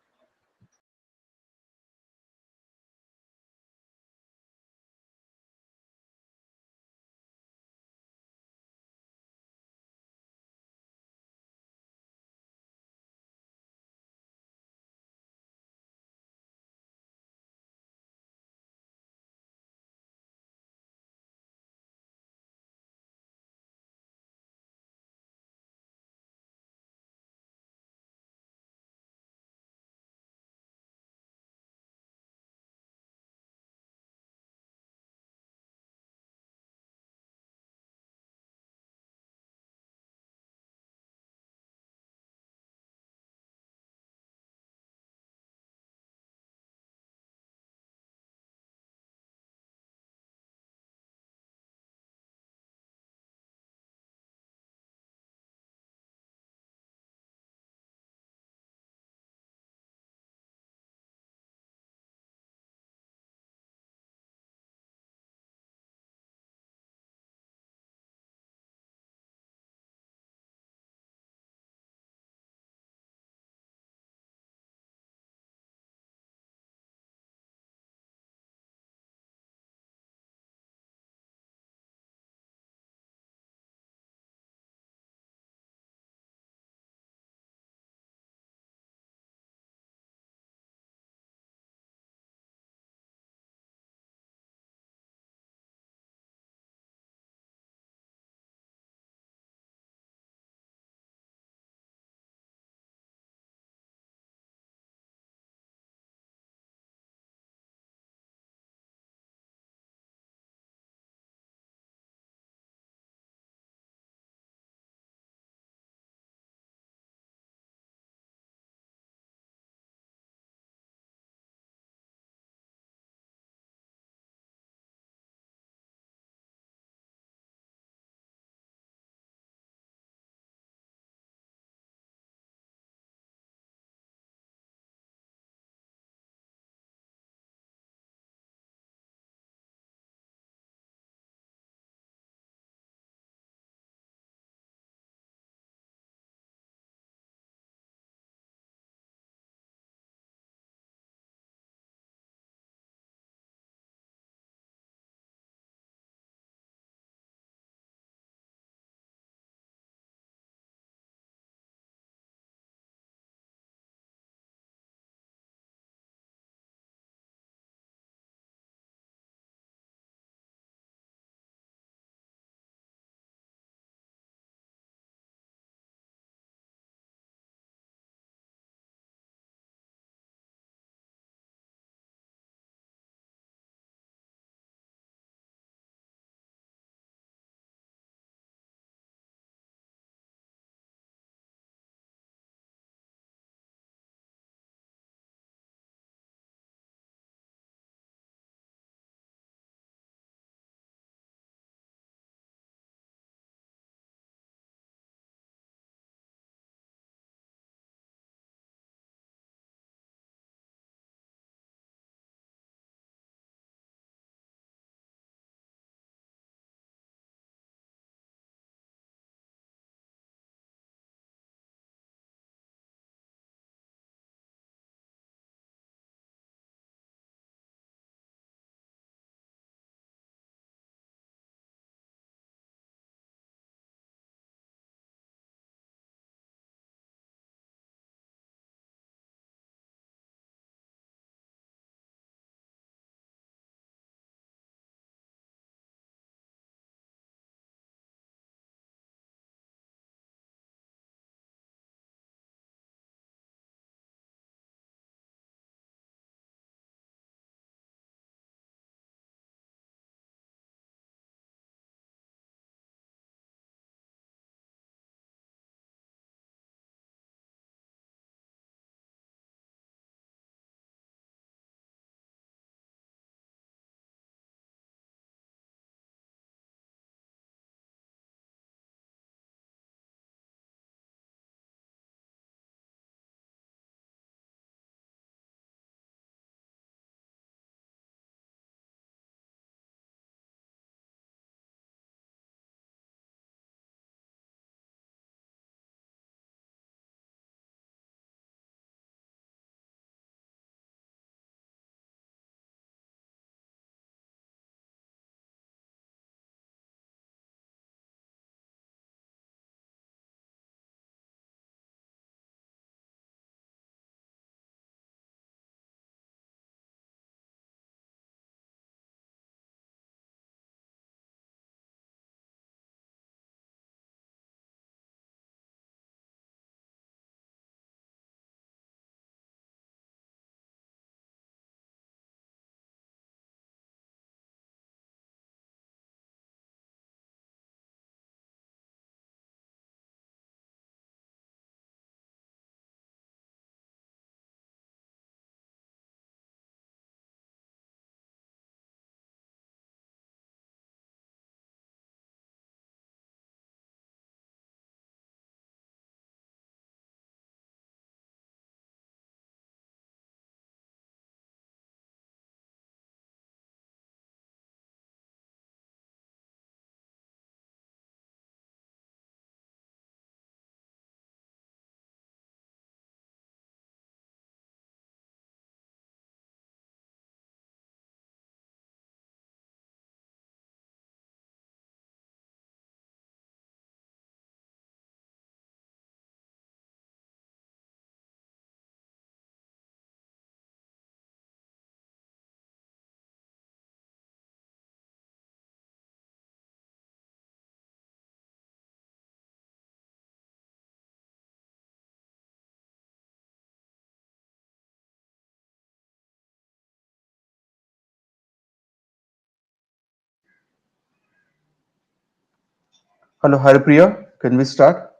Hello, Haripriya. Can we start?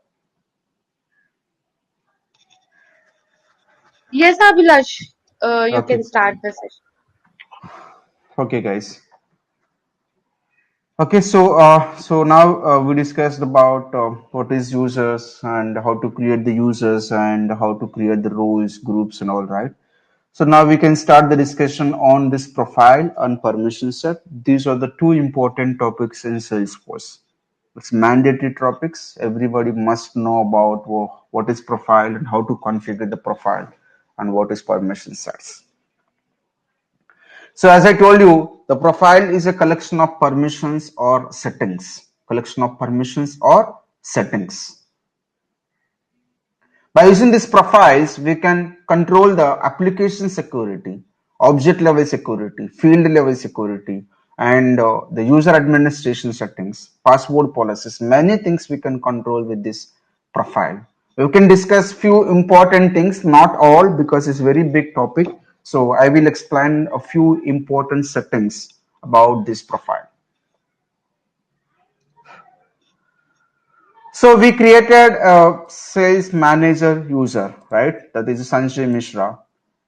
Yes, Abhilash, you can Okay. start the session. Okay, guys. Okay, so now we discussed about what is users and how to create the users and how to create the roles, groups, and all, right? So now we can start the discussion on this profile and permission set. These are the two important topics in Salesforce. It's mandatory topics. Everybody must know about what is profile and how to configure the profile and what is permission sets. So as I told you, the profile is a collection of permissions or settings. Collection of permissions or settings. By using these profiles, we can control the application security, object level security, field level security, and the user administration settings, password policies. Many things we can control with this profile. We can discuss few important things, not all because it's a very big topic. So I will explain a few important settings about this profile. So we created a sales manager user, right? That is Sanjay Mishra.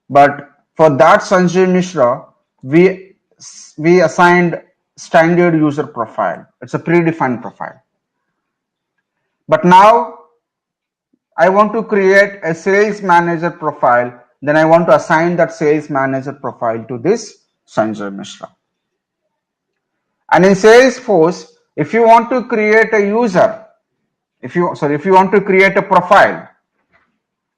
But for that Sanjay Mishra, we assigned standard user profile. It's a predefined profile. But now I want to create a sales manager profile. Then I want to assign that sales manager profile to this Sanjay Mishra. And in Salesforce, if you want to create a user, if you want to create a profile,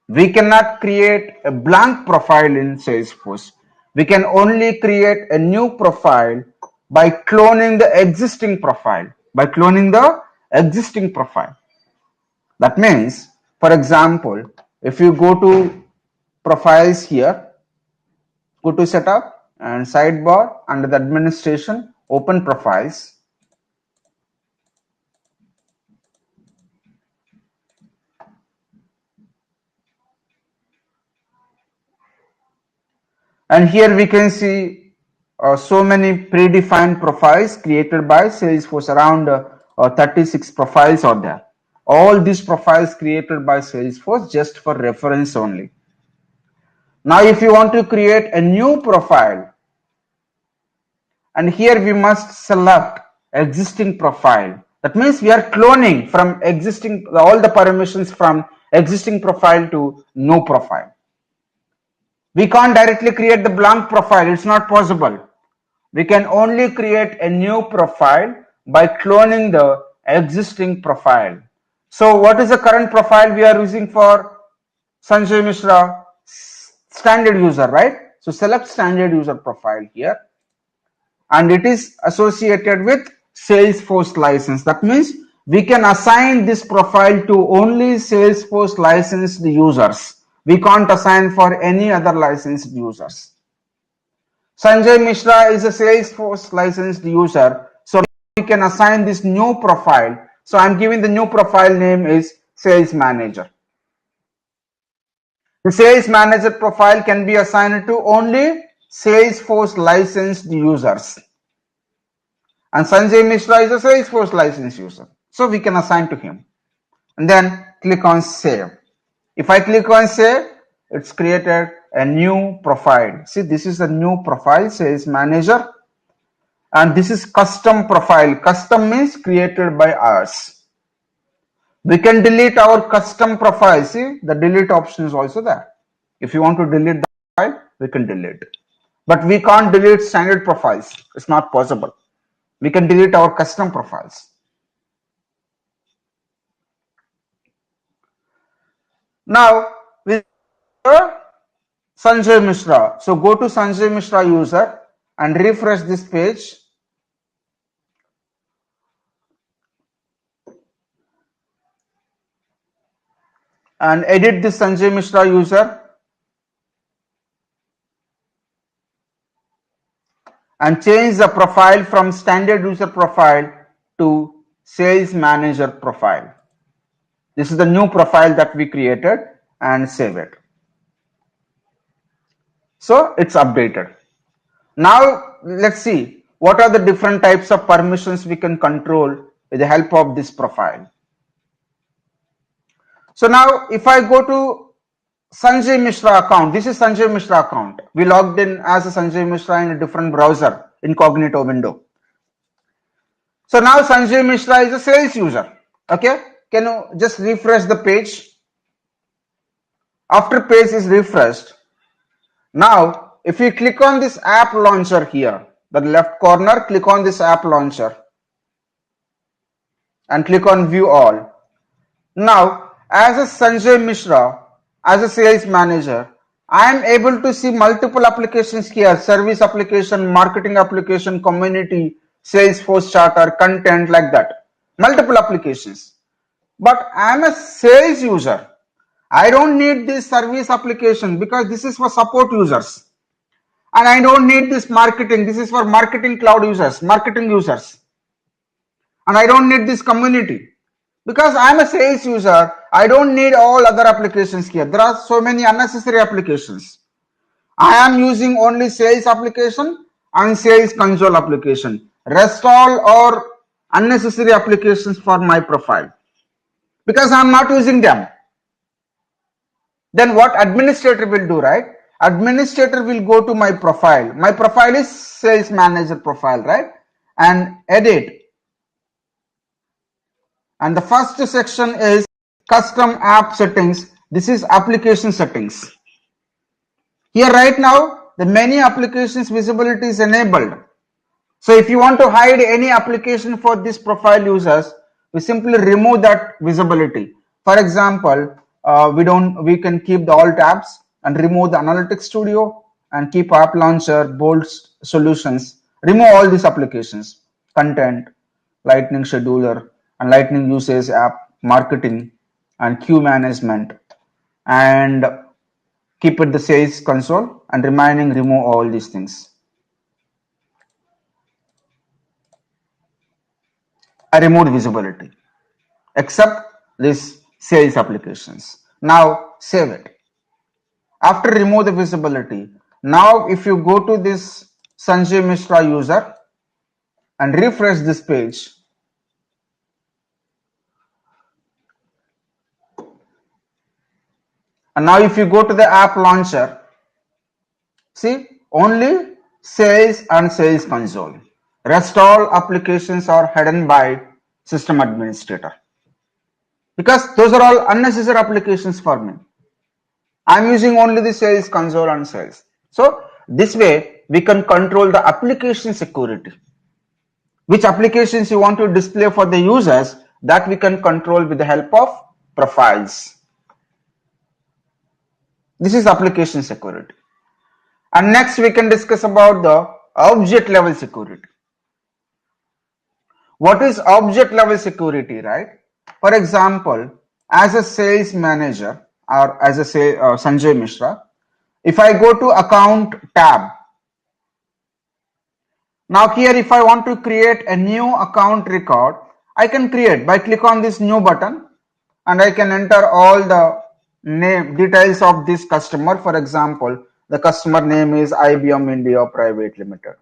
we cannot create a blank profile in Salesforce. We can only create a new profile by cloning the existing profile. By cloning the existing profile. That means, for example, if you go to profiles here, go to setup and sidebar under the administration, open profiles. And here we can see so many predefined profiles created by Salesforce. Around 36 profiles are there. All these profiles created by Salesforce just for reference only. Now if you want to create a new profile, and here we must select existing profile. That means we are cloning from existing all the permissions from existing profile to no profile. We can't directly create the blank profile. It's not possible. We can only create a new profile by cloning the existing profile. So what is the current profile we are using for Sanjay Mishra? Standard user, right? So select standard user profile here, and it is associated with Salesforce license. That means we can assign this profile to only Salesforce licensed users. We can't assign for any other licensed users. Sanjay Mishra is a Salesforce licensed user, so we can assign this new profile. So I'm giving the new profile name is Sales Manager. The Sales Manager profile can be assigned to only Salesforce licensed users. And Sanjay Mishra is a Salesforce licensed user, so we can assign to him. And then click on Save. If I click on Save, it's created a new profile. See, this is a new profile, Sales Manager. And this is custom profile. Custom means created by us. We can delete our custom profile. See, the delete option is also there. If you want to delete the file, we can delete it. But we can't delete standard profiles. It's not possible. We can delete our custom profiles. Now, with Sanjay Mishra. So go to Sanjay Mishra user and refresh this page. And edit this Sanjay Mishra user. And change the profile from standard user profile to sales manager profile. This is the new profile that we created, and save it. So it's updated. Now let's see what are the different types of permissions we can control with the help of this profile. So now if I go to Sanjay Mishra account, this is Sanjay Mishra account. We logged in as a Sanjay Mishra in a different browser, incognito window. So now Sanjay Mishra is a sales user. Okay, can you just refresh the page? After page is refreshed, now if you click on this app launcher here, the left corner, click on this app launcher and click on view all. Now as a Sanjay Mishra, as a sales manager, I am able to see multiple applications here: service application, marketing application, community, Salesforce charter, content, like that. Multiple applications. But I am a sales user. I don't need this service application because this is for support users. And I don't need this marketing. This is for marketing cloud users, marketing users. And I don't need this community. Because I'm a sales user, I don't need all other applications here. There are so many unnecessary applications. I am using only sales application and sales console application. Rest all are unnecessary applications for my profile. Because I'm not using them. Then what administrator will do, right? Administrator will go to my profile. My profile is sales manager profile, right? And edit. And the first section is custom app settings. This is application settings. Here right now, the many applications visibility is enabled. So if you want to hide any application for this profile users, we simply remove that visibility. For example, we can keep the all tabs and remove the Analytics Studio and keep App Launcher, Bold Solutions. Remove all these applications: content, Lightning Scheduler, and Lightning Usage App, Marketing, and Queue Management, and keep it the Sales Console, and remaining remove all these things. I removed visibility except this sales applications. Now save it. After remove the visibility, now if you go to this Sanjay Mishra user and refresh this page, and now if you go to the app launcher, see only sales and sales console. Rest all applications are hidden by system administrator, because those are all unnecessary applications for me. I'm using only the sales console and sales. So this way we can control the application security. Which applications you want to display for the users, that we can control with the help of profiles. This is application security. And next we can discuss about the object level security. What is object level security, right? For example, as a sales manager or as a Sanjay Mishra, if I go to account tab, now here if I want to create a new account record, I can create by click on this new button, and I can enter all the name details of this customer. For example, the customer name is IBM India Private Limited.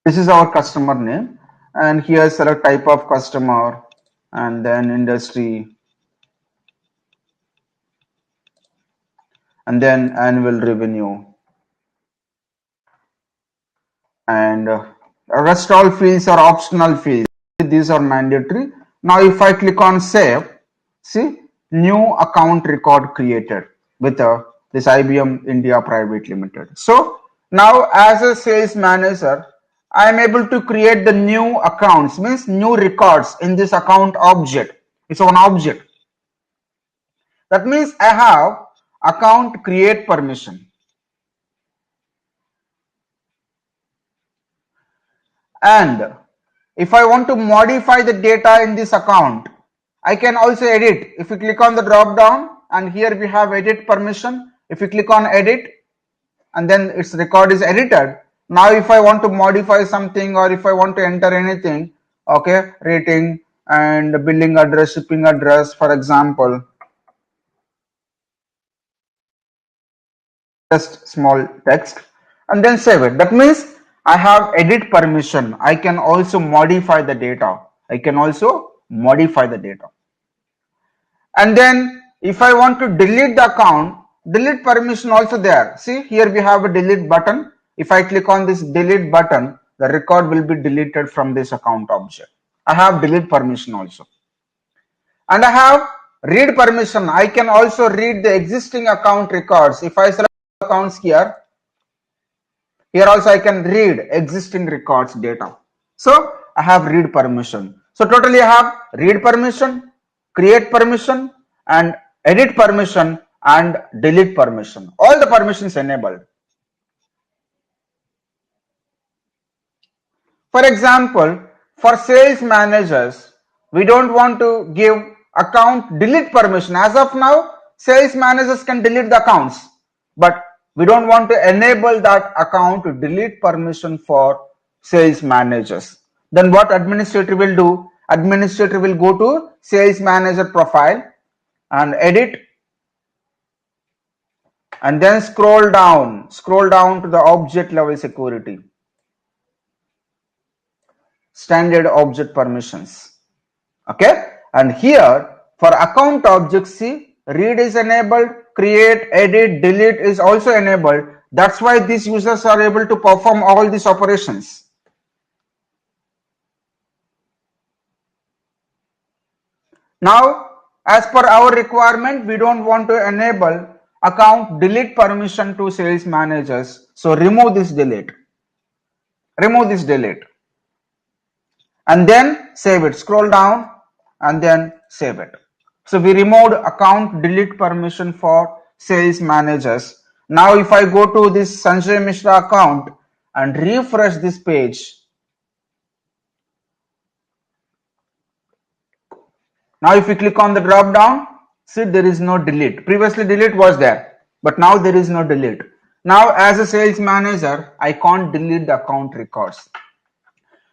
This is our customer name, and here select type of customer and then industry and then annual revenue, and rest all fields are optional fields. These are mandatory. Now if I click on save, see new account record created with this IBM India Private Limited. So now as a sales manager, I am able to create the new accounts, means new records in this account object. It's an object. That means I have account create permission. And if I want to modify the data in this account, I can also edit. If you click on the drop down, and here we have edit permission. If you click on edit, and then its record is edited. Now if I want to modify something, or if I want to enter anything, okay, rating and billing address, shipping address, for example, just small text, and then save it. That means I have edit permission. I can also modify the data. I can also modify the data. And then if I want to delete the account, delete permission also there. See, here we have a delete button. If I click on this delete button, the record will be deleted from this account object. I have delete permission also. And I have read permission. I can also read the existing account records. If I select accounts here also I can read existing records data. So I have read permission. So totally I have read permission, create permission, and edit permission, and delete permission. All the permissions enabled. For example, for sales managers, we don't want to give account delete permission. As of now, sales managers can delete the accounts, but we don't want to enable that account to delete permission for sales managers. Then what administrator will do? Administrator will go to sales manager profile and edit, and then scroll down to the object level security. Standard object permissions. Okay, and here for account objects, see, read is enabled, create, edit, delete is also enabled. That's why these users are able to perform all these operations. Now, as per our requirement, we don't want to enable account delete permission to sales managers. So remove this delete. Remove this delete. And then save it. Scroll down and then save it. So we removed account delete permission for sales managers. Now if I go to this Sanjay Mishra account and refresh this page, now if you click on the drop down, see, there is no delete. Previously delete was there, but now there is no delete. Now as a sales manager, I can't delete the account records.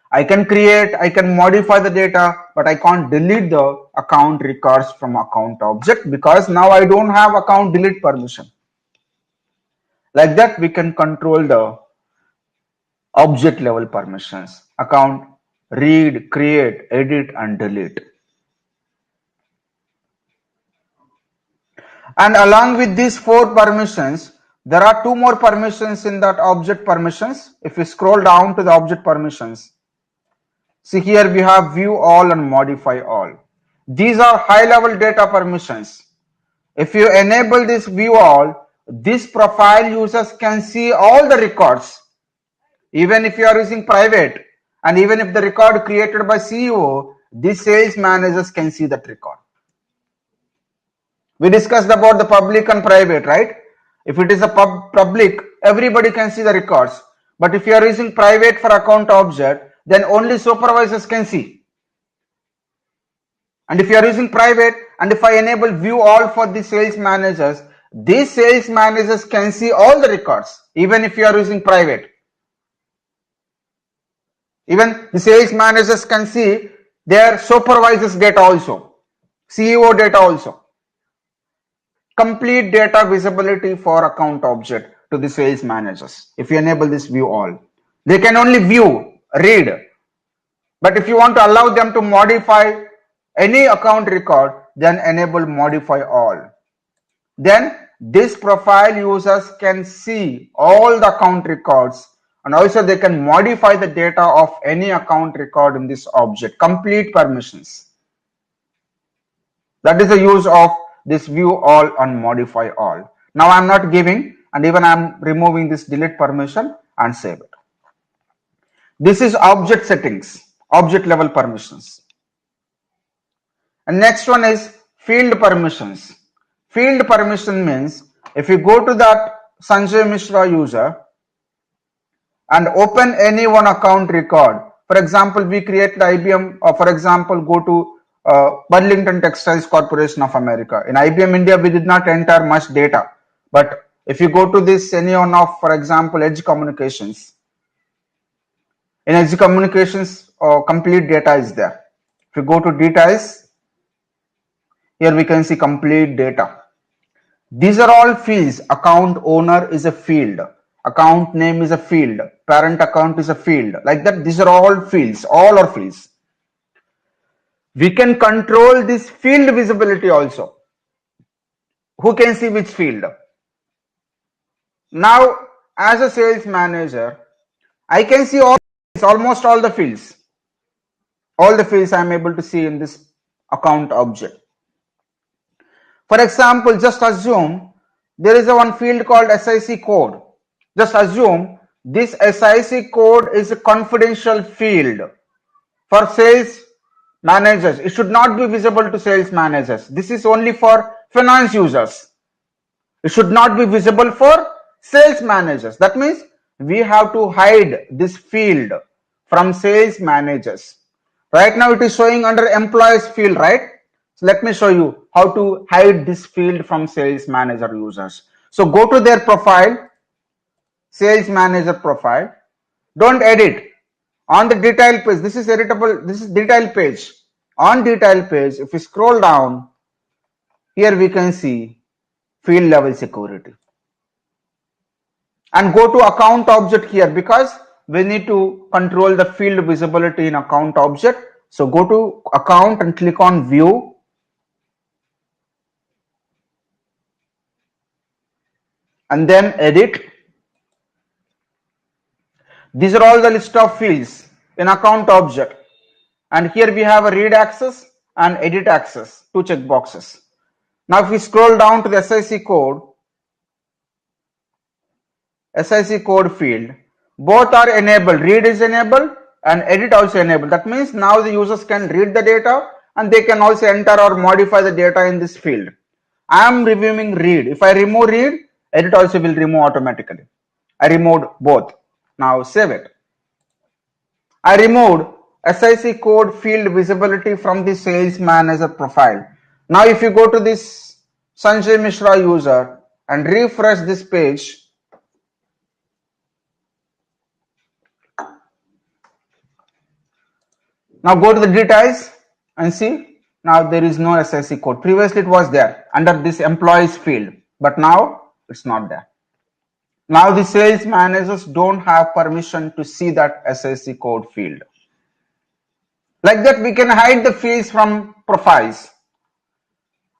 I can create, I can modify the data, but I can't delete the account records from account object because now I don't have account delete permission. Like that, we can control the object level permissions. Account read, create, edit, and delete. And along with these 4 permissions, there are 2 more permissions in that object permissions. If we scroll down to the object permissions, see, here we have view all and modify all. These are high level data permissions. If you enable this view all, this profile users can see all the records. Even if you are using private, and even if the record created by CEO, these sales managers can see that record. We discussed about the public and private, right? If it is a public, everybody can see the records. But if you are using private for account object, then only supervisors can see. And if you are using private, and if I enable view all for the sales managers, these sales managers can see all the records, even if you are using private. Even the sales managers can see their supervisors data also, CEO data also. Complete data visibility for account object to the sales managers. If you enable this view all, they can only view, read. But if you want to allow them to modify any account record, then enable modify all. Then this profile users can see all the account records, and also they can modify the data of any account record in this object. Complete permissions. That is the use of this view all and modify all. Now I'm not giving, and even I'm removing this delete permission and save it. This is object settings, object level permissions. And next one is field permissions. Field permission means if you go to that Sanjay Mishra user and open any one account record, for example, we create the IBM, or for example, go to Burlington Textiles Corporation of America. In IBM India, we did not enter much data. But if you go to this any one of, for example, Edge Communications, in Edge Communications, complete data is there. If you go to details, here we can see complete data. These are all fields. Account owner is a field. Account name is a field. Parent account is a field. Like that, these are all fields. All are fields. We can control this field visibility also. Who can see which field? Now, as a sales manager, I can see almost all the fields. All the fields I am able to see in this account object. For example, just assume there is a one field called SIC code. Just assume this SIC code is a confidential field for sales managers. It should not be visible to sales managers. This is only for finance users. It should not be visible for sales managers. That means we have to hide this field from sales managers. Right now it is showing under employees field, right? So let me show you how to hide this field from sales manager users. So go to their profile, sales manager profile. Don't edit. On the detail page, this is editable, this is detail page. On detail page, if we scroll down, here we can see field level security. And go to account object here because we need to control the field visibility in account object. So go to account and click on view. And then edit. These are all the list of fields in account object. And here we have a read access and edit access, two checkboxes. Now if we scroll down to the SIC code field, both are enabled. Read is enabled and edit also enabled. That means now the users can read the data and they can also enter or modify the data in this field. I am reviewing read. If I remove read, edit also will remove automatically. I removed both. Now save it. I removed SIC code field visibility from the sales manager profile. Now if you go to this Sanjay Mishra user and refresh this page, now go to the details and see, now there is no SIC code. Previously it was there under this employees field, but now it's not there. Now the sales managers don't have permission to see that SIC code field. Like that we can hide the fields from profiles.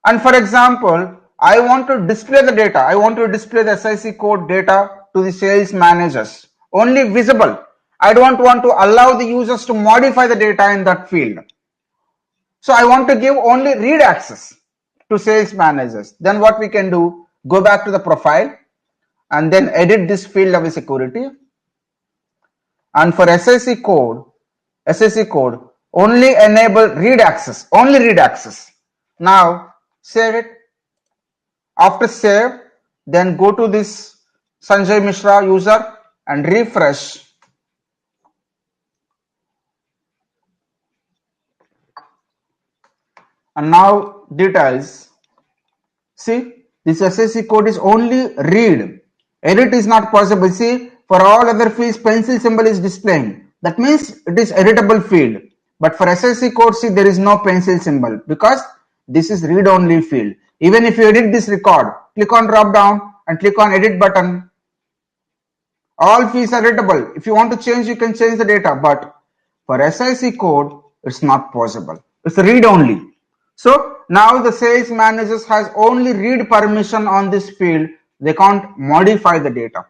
And for example, I want to display the data. I want to display the SIC code data to the sales managers. Only visible. I don't want to allow the users to modify the data in that field. So I want to give only read access to sales managers. Then what we can do, go back to the profile and then edit this field level security. And for SIC code, only enable read access, only read access. Now save it. After save, then go to this Sanjay Mishra user and refresh. And now details. See, this SIC code is only read. Edit is not possible. See, for all other fields, pencil symbol is displaying. That means it is editable field. But for SIC code, see, there is no pencil symbol because this is read only field. Even if you edit this record, click on drop down and click on edit button. All fields are editable. If you want to change, you can change the data. But for SIC code, it's not possible. It's read only. So now the sales managers has only read permission on this field. They can't modify the data.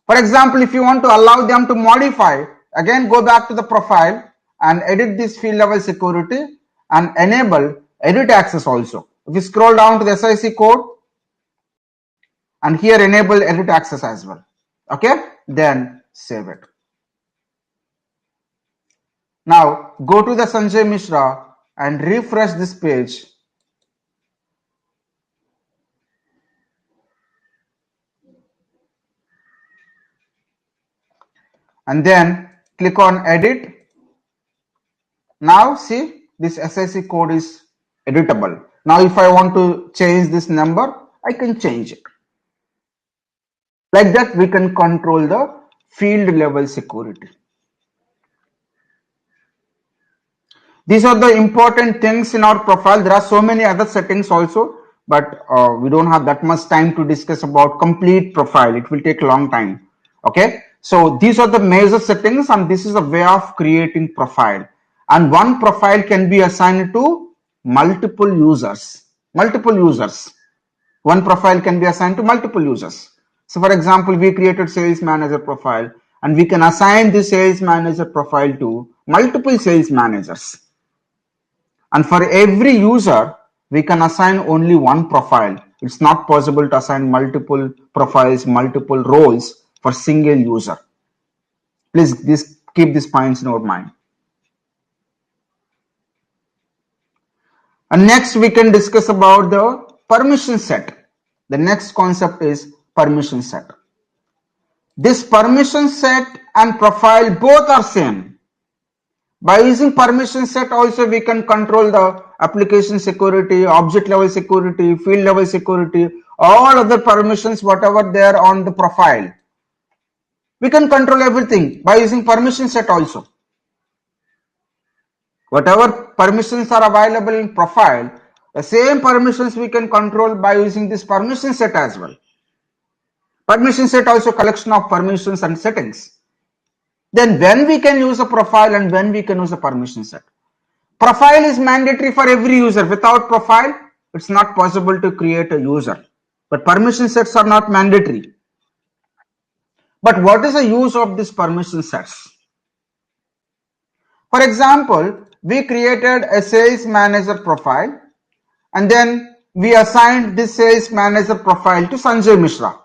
For example, if you want to allow them to modify, again go back to the profile and edit this field level security and enable edit access also. If you scroll down to the SIC code and here enable edit access as well. Okay, then save it. Now go to the Sanjay Mishra and refresh this page. And then click on edit. Now see, this SIC code is editable. Now if I want to change this number, I can change it. Like that we can control the field level security. These are the important things in our profile. There are so many other settings also. but we don't have that much time to discuss about complete profile. It will take a long time. Okay, so these are the major settings, and this is a way of creating profile. And one profile can be assigned to multiple users. Multiple users. One profile can be assigned to multiple users. So for example, we created sales manager profile, and we can assign the sales manager profile to multiple sales managers. And for every user, we can assign only one profile. It's not possible to assign multiple profiles, multiple roles for single user. Please keep these points in our mind. And next we can discuss about the permission set. The next concept is permission set. This permission set and profile both are same. By using permission set also we can control the application security, object level security, field level security, all other permissions whatever they are on the profile. We can control everything by using permission set also. Whatever permissions are available in profile, the same permissions we can control by using this permission set as well. Permission set also collection of permissions and settings. Then when we can use a profile and when we can use a permission set. Profile is mandatory for every user. Without profile, it's not possible to create a user. But permission sets are not mandatory. But what is the use of these permission sets? For example, we created a sales manager profile and then we assigned this sales manager profile to Sanjay Mishra.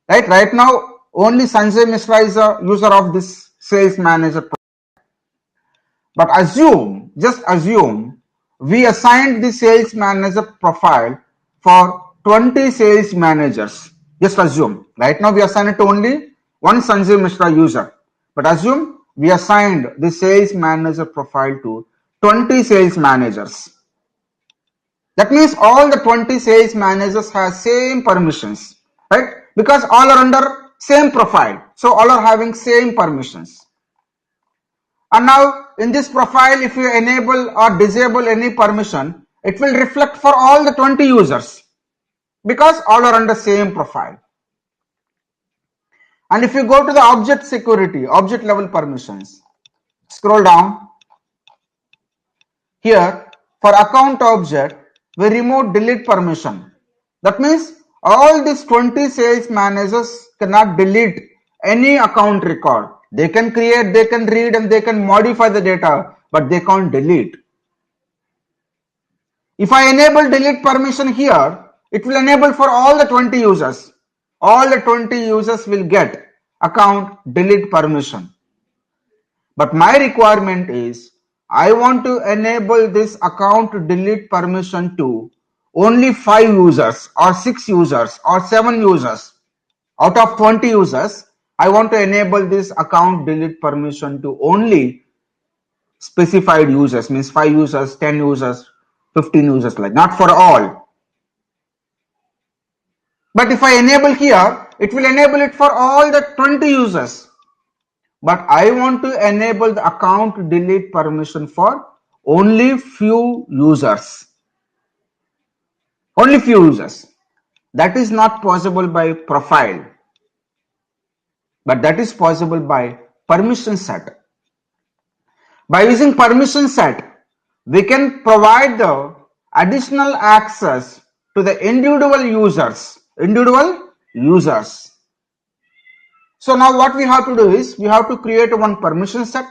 Right now, only Sanjay Mishra is a user of this sales manager profile. But just assume, we assigned the sales manager profile for 20 sales managers. Just assume. Right now we assigned it to only one Sanjay Mishra user. But assume we assigned the sales manager profile to 20 sales managers. That means all the 20 sales managers have same permissions, right? Because all are under same profile. So all are having same permissions. And now in this profile, if you enable or disable any permission, it will reflect for all the 20 users because all are under same profile. And if you go to the object security, object level permissions, scroll down. Here for account object, we remove delete permission. That means all these 20 sales managers cannot delete any account record. They can create, they can read, and they can modify the data, but they can't delete. If I enable delete permission here, it will enable for all the 20 users. All the 20 users will get account delete permission. But my requirement is I want to enable this account delete permission to only 5 users or 6 users or 7 users. Out of 20 users, I want to enable this account delete permission to only specified users, means 5 users, 10 users, 15 users, like not for all. But if I enable here, it will enable it for all the 20 users. But I want to enable the account delete permission for only few users. Only few users. That is not possible by profile, but that is possible by permission set. By using permission set, we can provide the additional access to the individual users. So now what we have to do is we have to create one permission set,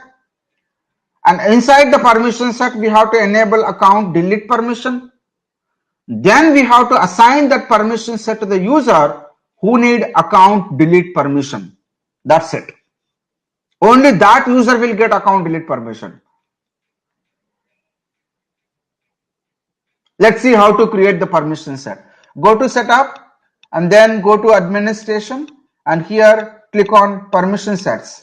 and inside the permission set we have to enable account delete permission. Then we have to assign that permission set to the user who need account delete permission. That's it. Only that user will get account delete permission. Let's see how to create the permission set. Go to setup and then go to administration, and here click on permission sets.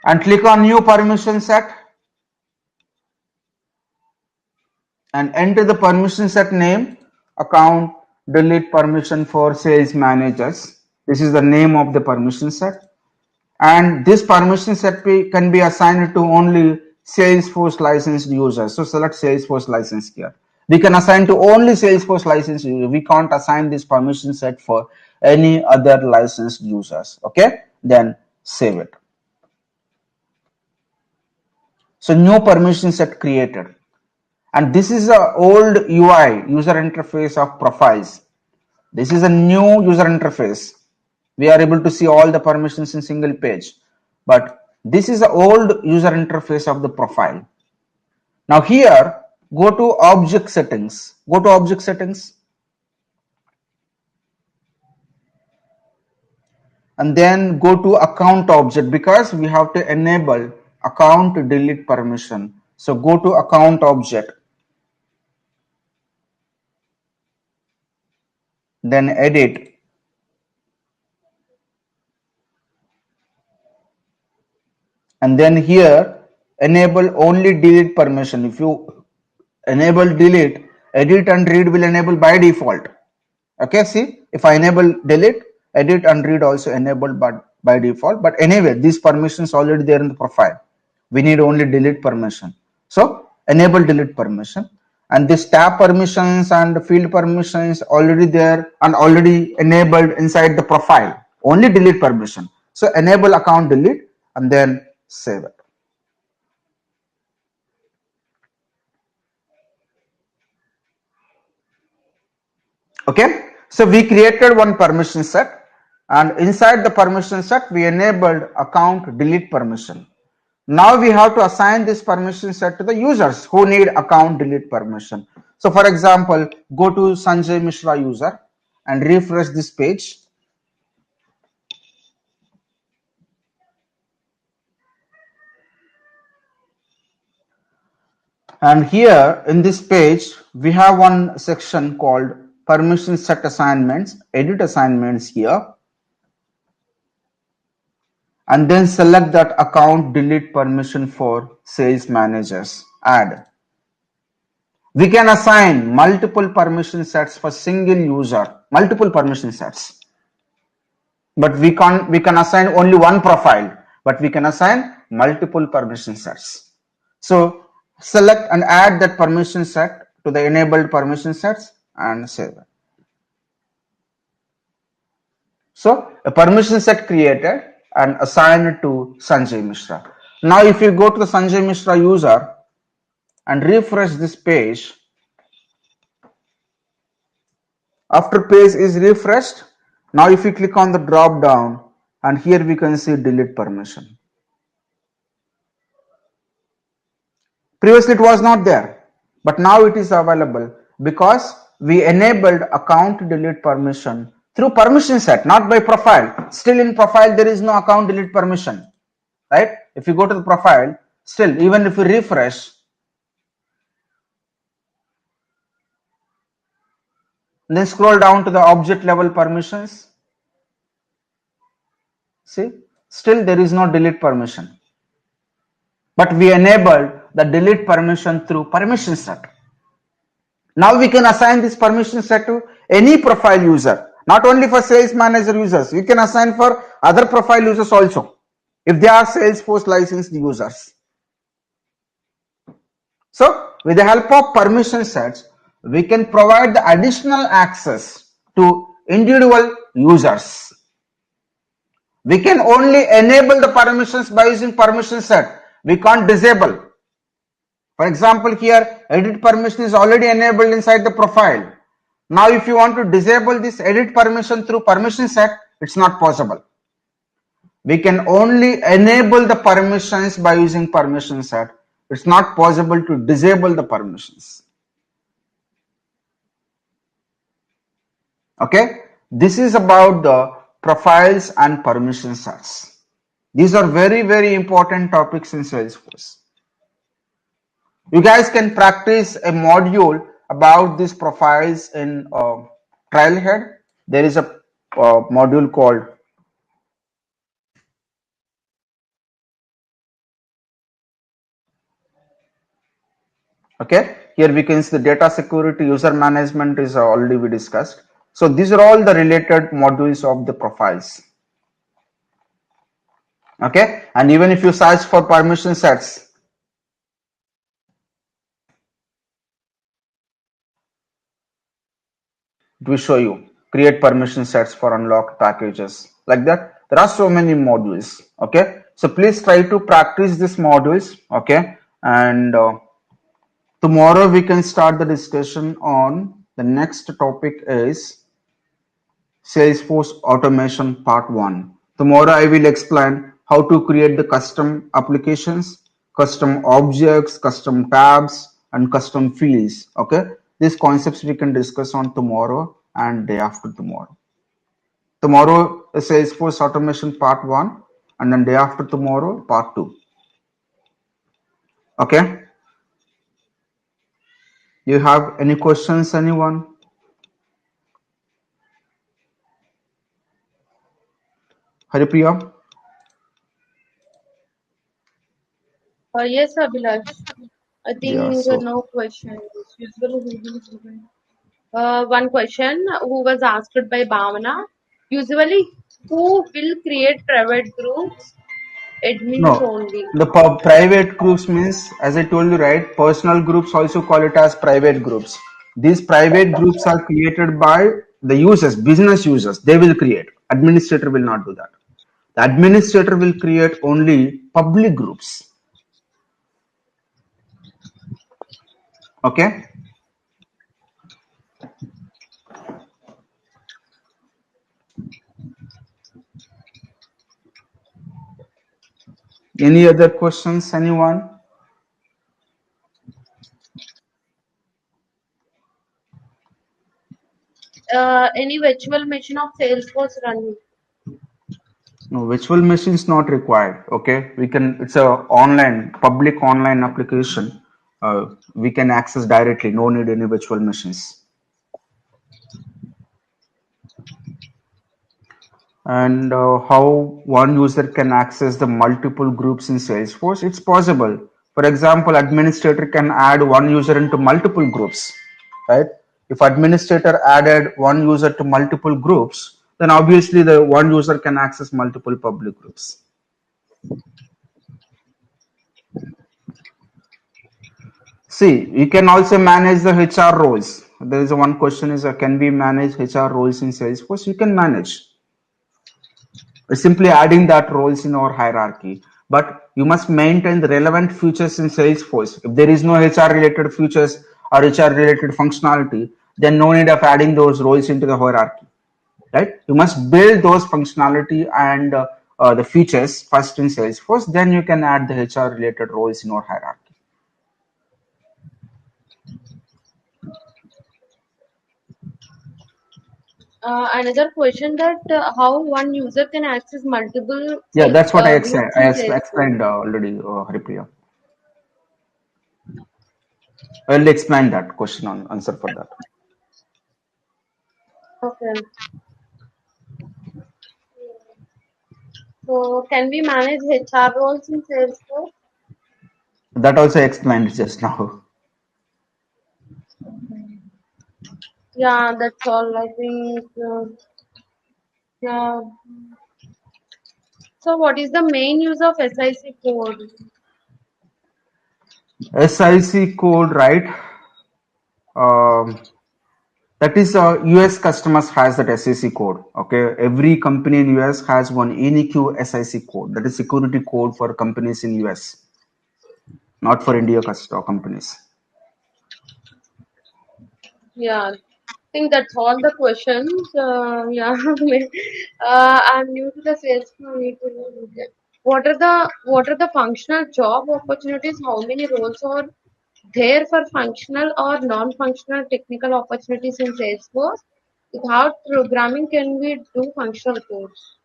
And click on new permission set and enter the permission set name, account delete permission for sales managers. This is the name of the permission set. And this permission set can be assigned to only Salesforce licensed users. So select Salesforce license here. We can assign to only Salesforce licensed users. We can't assign this permission set for any other licensed users. Okay, then save it. So new permission set created. And this is the old UI, user interface of profiles. This is a new user interface. We are able to see all the permissions in single page. But this is the old user interface of the profile. Now here, go to object settings. Go to object settings. And then go to account object because we have to enable account delete permission. So go to account object. Then edit. And then here, enable only delete permission. If you enable delete, edit and read will enable by default. Okay, see, if I enable delete, edit and read also enabled by default. But anyway, these permissions already there in the profile. We need only delete permission. So enable delete permission. And this tab permissions and field permissions already there and already enabled inside the profile. Only delete permission. So enable account delete and then save it. Okay, so we created one permission set, and inside the permission set we enabled account delete permission. Now we have to assign this permission set to the users who need account delete permission. So for example, go to Sanjay Mishra user and refresh this page. And here in this page, we have one section called permission set assignments, edit assignments here. And then select that account delete permission for sales managers, add. We can assign multiple permission sets for single user, multiple permission sets. But we can assign only one profile, but we can assign multiple permission sets. So select and add that permission set to the enabled permission sets and save it. So a permission set created and assigned to Sanjay Mishra. Now if you go to the Sanjay Mishra user and refresh this page, after page is refreshed, now if you click on the drop down and here we can see delete permission. Previously it was not there, but now it is available because we enabled account delete permission through permission set, not by profile. Still in profile there is no account delete permission, right? If you go to the profile, still even if you refresh, then scroll down to the object level permissions. See, still there is no delete permission. But we enabled the delete permission through permission set. Now we can assign this permission set to any profile user, not only for sales manager users. We can assign for other profile users also, if they are Salesforce licensed users. So with the help of permission sets, we can provide the additional access to individual users. We can only enable the permissions by using permission set. We can't disable. For example, here edit permission is already enabled inside the profile. Now if you want to disable this edit permission through permission set, it's not possible. We can only enable the permissions by using permission set. It's not possible to disable the permissions. Okay, this is about the profiles and permission sets. These are very, very important topics in Salesforce. You guys can practice a module about these profiles in Trailhead. There is a module called okay. Here we can see the data security, user management is already we discussed. So these are all the related modules of the profiles. Okay, and even if you search for permission sets, it will show you create permission sets for unlocked packages like that. There are so many modules. Okay, so please try to practice these modules. Okay, and tomorrow we can start the discussion on the next topic is Salesforce Automation Part 1. Tomorrow I will explain how to create the custom applications, custom objects, custom tabs, and custom fields. Okay, these concepts we can discuss on tomorrow and day after tomorrow. Tomorrow is Salesforce Automation Part 1 and then day after tomorrow Part 2. Okay, you have any questions, anyone? Haripriya? Yes, Abhilash. I Yeah, think so no questions. Usually, one question who was asked by Bhavana. Usually, who will create private groups? Admins no, only. the private groups means, as I told you, right? Personal groups also call it as private groups. These private groups are created by the users, business users. They will create. Administrator will not do that. The administrator will create only public groups. Okay. Any other questions, anyone? Any virtual machine of Salesforce running? No, virtual machine is not required. Okay, we can. It's a online, public online application. We can access directly. No need any virtual machines. And how one user can access the multiple groups in Salesforce. It's possible. For example, administrator can add one user into multiple groups, right? If administrator added one user to multiple groups, then obviously the one user can access multiple public groups. See, you can also manage the HR roles. There is a one question is, can we manage HR roles in Salesforce? You can manage. Simply adding that roles in our hierarchy. But you must maintain the relevant features in Salesforce. If there is no HR related features or HR related functionality, then no need of adding those roles into the hierarchy. Right? You must build those functionality and the features first in Salesforce, then you can add the HR related roles in your hierarchy. Another question that how one user can access multiple Yeah, that's what groups I in Salesforce. explained already, Haripriya. I'll explain that question on answer for that. Okay. So can we manage HR roles in Salesforce? That also explained just now. Yeah, that's all. I think. Yeah. So what is the main use of SIC code? SIC code, right? Um, that is US customers has that SIC code. Okay, every company in US has one unique SIC code. That is security code for companies in US, not for India companies. Yeah, I think that's all the questions. Yeah, I'm new to the Salesforce. I need to know. Okay. What are the functional job opportunities? How many roles are there for functional or non-functional technical opportunities in Salesforce? Without programming, can we do functional codes?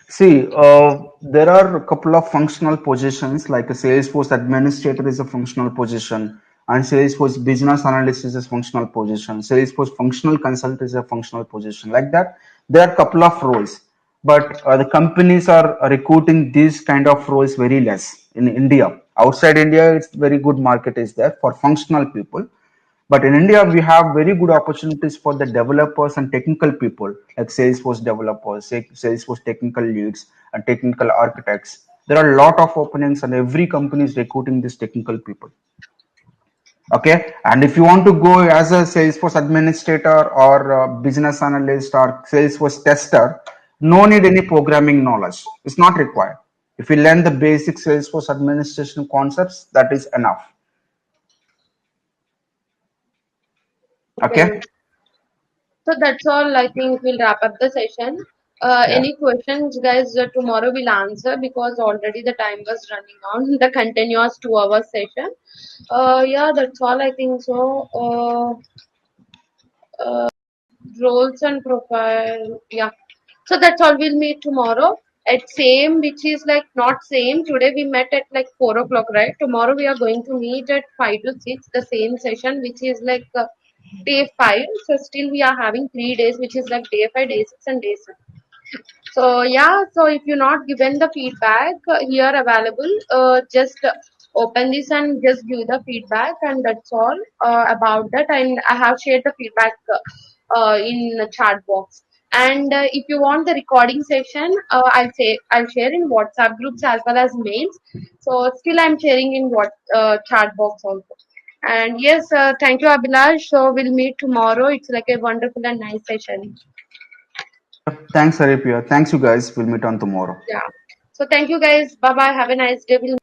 See, there are a couple of functional positions, like a Salesforce administrator is a functional position, and Salesforce business analyst is a functional position. Salesforce functional consultant is a functional position. Like that, there are a couple of roles, but the companies are recruiting these kind of roles very less in India. Outside India, it's very good market is there for functional people, But in India, we have very good opportunities for the developers and technical people, like Salesforce developers, Salesforce technical leads, and technical architects. There are a lot of openings, and every company is recruiting these technical people. Okay, and if you want to go as a Salesforce administrator or a business analyst or Salesforce tester, no need any programming knowledge. It's not required. If you learn the basic Salesforce administration concepts, that is enough. Okay. Okay. So that's all. I think we'll wrap up the session. Yeah. Any questions, guys? Tomorrow we'll answer because already the time was running on the continuous 2 hour session. Yeah, that's all. I think so. Roles and profile. Yeah. So that's all. We'll meet tomorrow at same, which is like not same. Today we met at like 4 o'clock, right? Tomorrow we are going to meet at 5 to 6, the same session, which is like day 5. So still we are having 3 days, which is like day 5, day 6, and day 7. So yeah, so if you're not given the feedback here available, just open this and just give the feedback, and that's all about that. And I have shared the feedback in the chat box. And if you want the recording session, I'll share in WhatsApp groups as well as mails. So still I'm sharing in what chat box also. And yes, thank you, Abhilash. So we'll meet tomorrow. It's like a wonderful and nice session. Thanks, Aripia. Thanks, you guys. We'll meet on tomorrow. Yeah. So thank you guys. Bye bye. Have a nice day. We'll